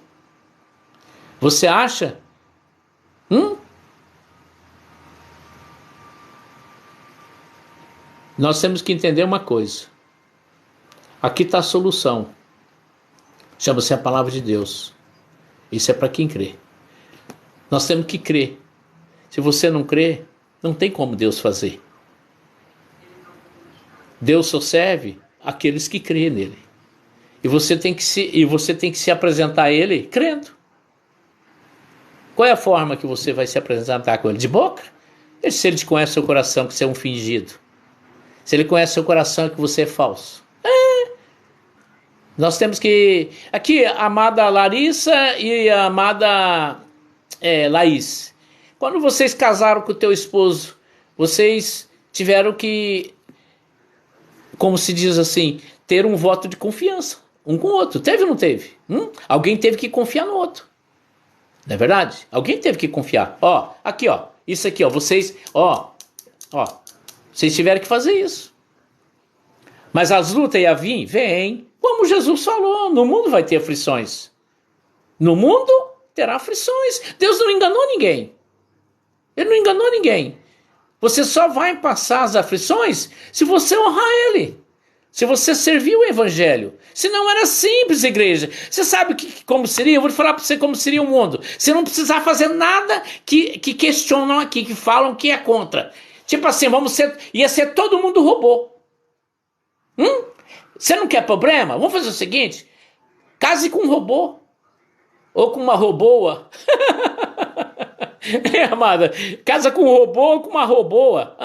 Você acha? Nós temos que entender uma coisa. Aqui está a solução. Chama-se a palavra de Deus. Isso é para quem crê. Nós temos que crer. Se você não crê, não tem como Deus fazer. Deus só serve aqueles que creem nele. E você tem que se apresentar a ele crendo. Qual é a forma que você vai se apresentar com ele? De boca? Se ele te conhece seu coração, que você é um fingido. Se ele conhece seu coração, que você é falso. Nós temos que... Aqui, a amada Larissa e a amada Laís. Quando vocês casaram com o teu esposo, vocês tiveram que, como se diz assim, ter um voto de confiança um com o outro. Teve ou não teve? Alguém teve que confiar no outro. Não é verdade? Alguém teve que confiar. Aqui, isso aqui, vocês, vocês tiveram que fazer isso. Mas as lutas iam vir? Vem. Como Jesus falou, no mundo vai ter aflições. No mundo terá aflições. Deus não enganou ninguém. Ele não enganou ninguém. Você só vai passar as aflições se você honrar Ele. Se você servir o Evangelho. Se não era simples, igreja. Você sabe como seria? Eu vou falar para você como seria o mundo. Você não precisar fazer nada que questionam aqui, que falam que é contra. Tipo assim, ia ser todo mundo robô. Você não quer problema? Vamos fazer o seguinte. Case com um robô. Ou com uma roboa. Amada? Casa com um robô ou com uma roboa.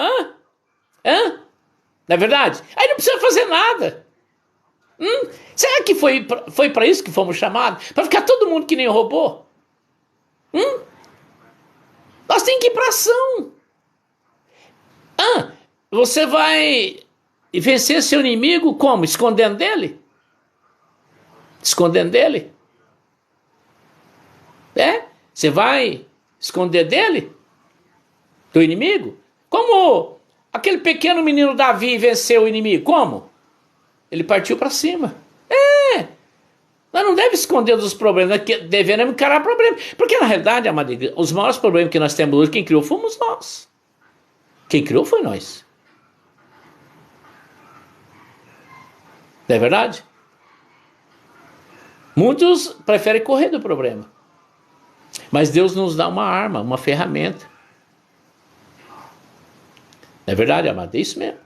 Não é verdade? Aí não precisa fazer nada. Será que foi para isso que fomos chamados? Para ficar todo mundo que nem um robô? Nós temos que ir para ação. Você vai vencer seu inimigo como? Escondendo dele? Escondendo dele? Você vai esconder dele? Do inimigo? Como aquele pequeno menino Davi venceu o inimigo? Como? Ele partiu para cima. Nós não devemos esconder dos problemas, devemos encarar problemas. Porque na realidade, amada igreja, os maiores problemas que nós temos hoje, quem criou fomos nós. Quem criou foi nós. Não é verdade? Muitos preferem correr do problema. Mas Deus nos dá uma arma, uma ferramenta. Não é verdade, amado? É isso mesmo.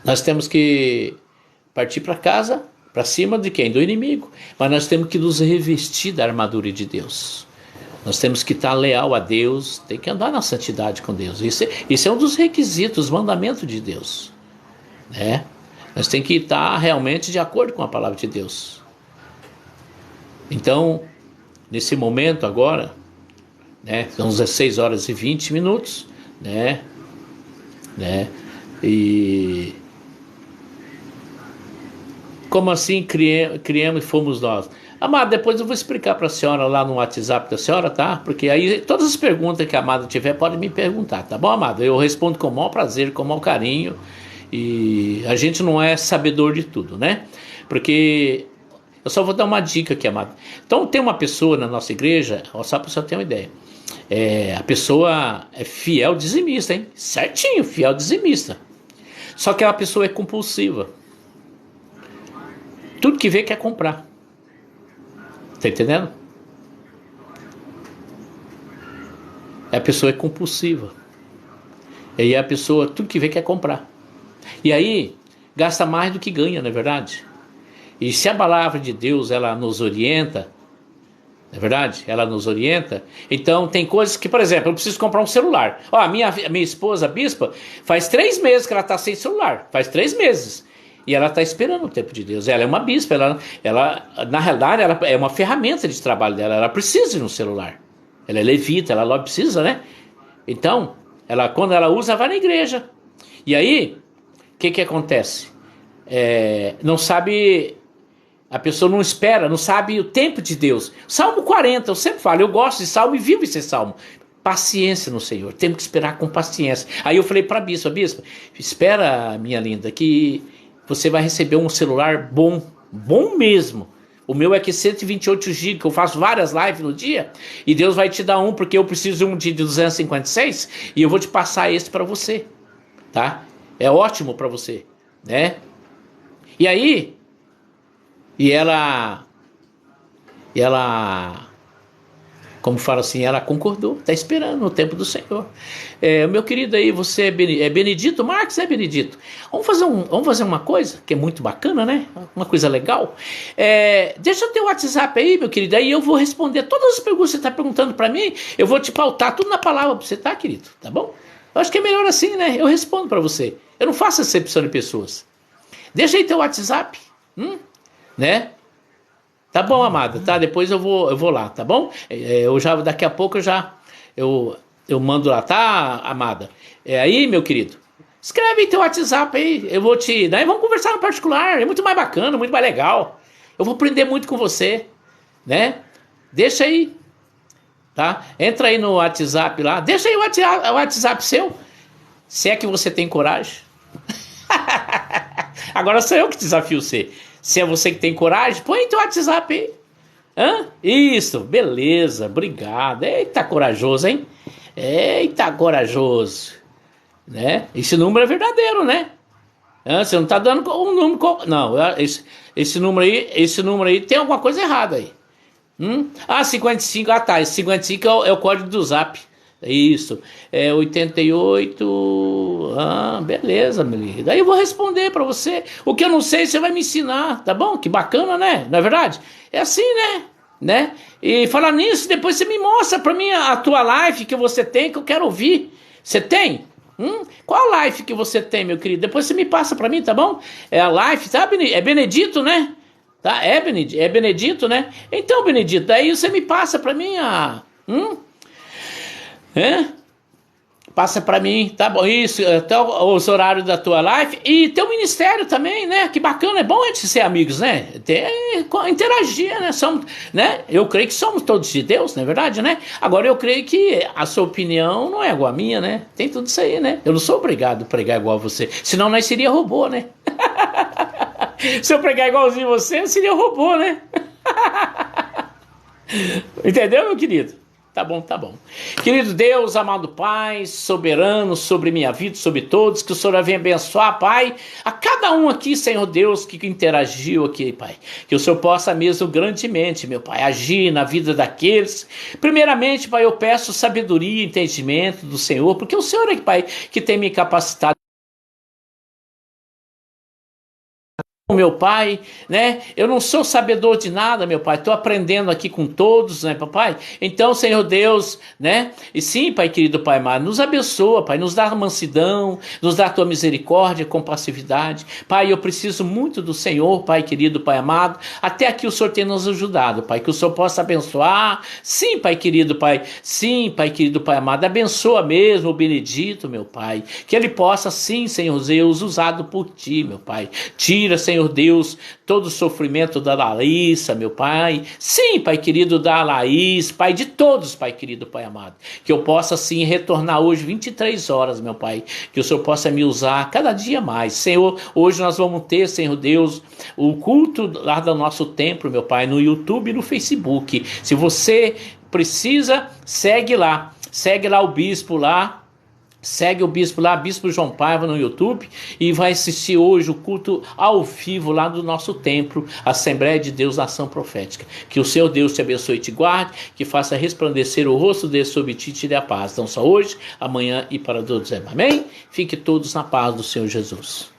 Nós temos que partir para casa, para cima de quem? Do inimigo. Mas nós temos que nos revestir da armadura de Deus. Nós temos que estar leal a Deus, tem que andar na santidade com Deus. Isso é um dos requisitos, mandamentos de Deus. Né? Nós temos que estar realmente de acordo com a palavra de Deus. Então, nesse momento agora, né, são 16 horas e 20 minutos, né, e como assim criamos e fomos nós? Amada, depois eu vou explicar para a senhora lá no WhatsApp da senhora, tá? Porque aí todas as perguntas que a amada tiver, pode me perguntar, tá bom, amada? Eu respondo com o maior prazer, com o maior carinho, e a gente não é sabedor de tudo, né? Porque eu só vou dar uma dica aqui, amado. Então tem uma pessoa na nossa igreja, só para você ter uma ideia. A pessoa é fiel dizimista, hein? Certinho, fiel dizimista. Só que a pessoa é compulsiva. Tudo que vê quer comprar. Tá entendendo? A pessoa é compulsiva. E aí a pessoa, tudo que vê quer comprar. E aí, gasta mais do que ganha, não é verdade? E se a palavra de Deus, ela nos orienta, não é verdade? Ela nos orienta. Então, tem coisas que, por exemplo, eu preciso comprar um celular. A minha esposa, a bispa, faz 3 meses que ela está sem celular. Faz 3 meses. E ela está esperando o tempo de Deus. Ela é uma bispa. Ela, na realidade, ela é uma ferramenta de trabalho dela. Ela precisa de um celular. Ela é levita, ela logo precisa, né? Então, quando ela usa, ela vai na igreja. E aí, o que acontece? Não sabe... A pessoa não espera, não sabe o tempo de Deus. Salmo 40, eu sempre falo, eu gosto de salmo e vivo esse salmo. Paciência no Senhor, temos que esperar com paciência. Aí eu falei para a bispa, espera, minha linda, que você vai receber um celular bom mesmo. O meu é que 128 GB, que eu faço várias lives no dia, e Deus vai te dar um, porque eu preciso de um de 256, e eu vou te passar esse para você, tá? É ótimo para você, né? E aí... E ela, como fala assim, ela concordou, está esperando o tempo do Senhor. Meu querido aí, você é Benedito? Marcos é Benedito. Vamos fazer uma coisa que é muito bacana, né? Uma coisa legal. Deixa o teu WhatsApp aí, meu querido, aí eu vou responder todas as perguntas que você está perguntando para mim, eu vou te pautar tudo na palavra para você, tá, querido? Tá bom? Eu acho que é melhor assim, né? Eu respondo para você. Eu não faço acepção de pessoas. Deixa aí teu WhatsApp, né? Tá bom, amada, tá? Depois eu vou lá, tá bom? Daqui a pouco eu mando lá, tá, amada? Aí, meu querido, escreve em teu WhatsApp aí, eu vou daí vamos conversar no particular, é muito mais bacana, muito mais legal. Eu vou aprender muito com você, né? Deixa aí, tá? Entra aí no WhatsApp lá, deixa aí o WhatsApp seu, se é que você tem coragem. Agora sou eu que desafio você. Se é você que tem coragem, põe teu WhatsApp aí. Hã? Isso, beleza, obrigado. Eita, corajoso, hein? Eita, corajoso. Né? Esse número é verdadeiro, né? Você não tá dando um número. Não, esse número aí tem alguma coisa errada aí. 55. Ah, tá. Esse 55 é o código do Zap. Isso. É 88. Ah, beleza, meu lindo. Daí eu vou responder pra você. O que eu não sei, você vai me ensinar, tá bom? Que bacana, né? Não é verdade? É assim, né? E falar nisso, depois você me mostra pra mim a tua live que você tem, que eu quero ouvir. Você tem? Qual a live que você tem, meu querido? Depois você me passa pra mim, tá bom? É a live, tá? É Benedito, né? Tá? É Benedito, né? Então, Benedito, daí você me passa pra mim a... Passa pra mim, tá bom? Isso, até os horários da tua live. E teu ministério também, né? Que bacana, é bom a gente ser amigos, né? Interagir, né? Eu creio que somos todos de Deus, não é verdade, né? Agora eu creio que a sua opinião não é igual a minha, né? Tem tudo isso aí, né? Eu não sou obrigado a pregar igual a você. Senão nós seria robô, né? Se eu pregar igualzinho a você, eu seria robô, né? Entendeu, meu querido? Tá bom. Querido Deus, amado Pai, soberano sobre minha vida, sobre todos, que o Senhor venha abençoar, Pai, a cada um aqui, Senhor Deus, que interagiu aqui, Pai. Que o Senhor possa mesmo grandemente, meu Pai, agir na vida daqueles. Primeiramente, Pai, eu peço sabedoria e entendimento do Senhor, porque o Senhor é, Pai, que tem me capacitado. Meu Pai, né? Eu não sou sabedor de nada, meu Pai. Estou aprendendo aqui com todos, né, papai? Então, Senhor Deus, né? E sim, Pai querido, Pai amado, nos abençoa, Pai, nos dá mansidão, nos dá a tua misericórdia, compassividade. Pai, eu preciso muito do Senhor, Pai querido, Pai amado. Até aqui o Senhor tem nos ajudado, Pai, que o Senhor possa abençoar. Sim, Pai querido, Pai. Sim, Pai querido, Pai amado. Abençoa mesmo o Benedito, meu Pai. Que ele possa, sim, Senhor Deus, usado por Ti, meu Pai. Tira, Senhor Deus, todo o sofrimento da Larissa, meu Pai. Sim, Pai querido, da Laís, Pai, de todos, Pai querido, Pai amado. Que eu possa, sim, retornar hoje 23 horas, meu Pai. Que o Senhor possa me usar cada dia mais. Senhor, hoje nós vamos ter, Senhor Deus, o culto lá do nosso templo, meu Pai, no YouTube e no Facebook. Se você precisa, segue lá. Segue lá o bispo lá. Segue o bispo lá, Bispo João Paiva no YouTube, e vai assistir hoje o culto ao vivo lá do nosso templo, Assembleia de Deus Ação Profética. Que o Senhor Deus te abençoe e te guarde, que faça resplandecer o rosto dele sobre ti e te dê a paz. Não só hoje, amanhã e para todos. Amém? Fique todos na paz do Senhor Jesus.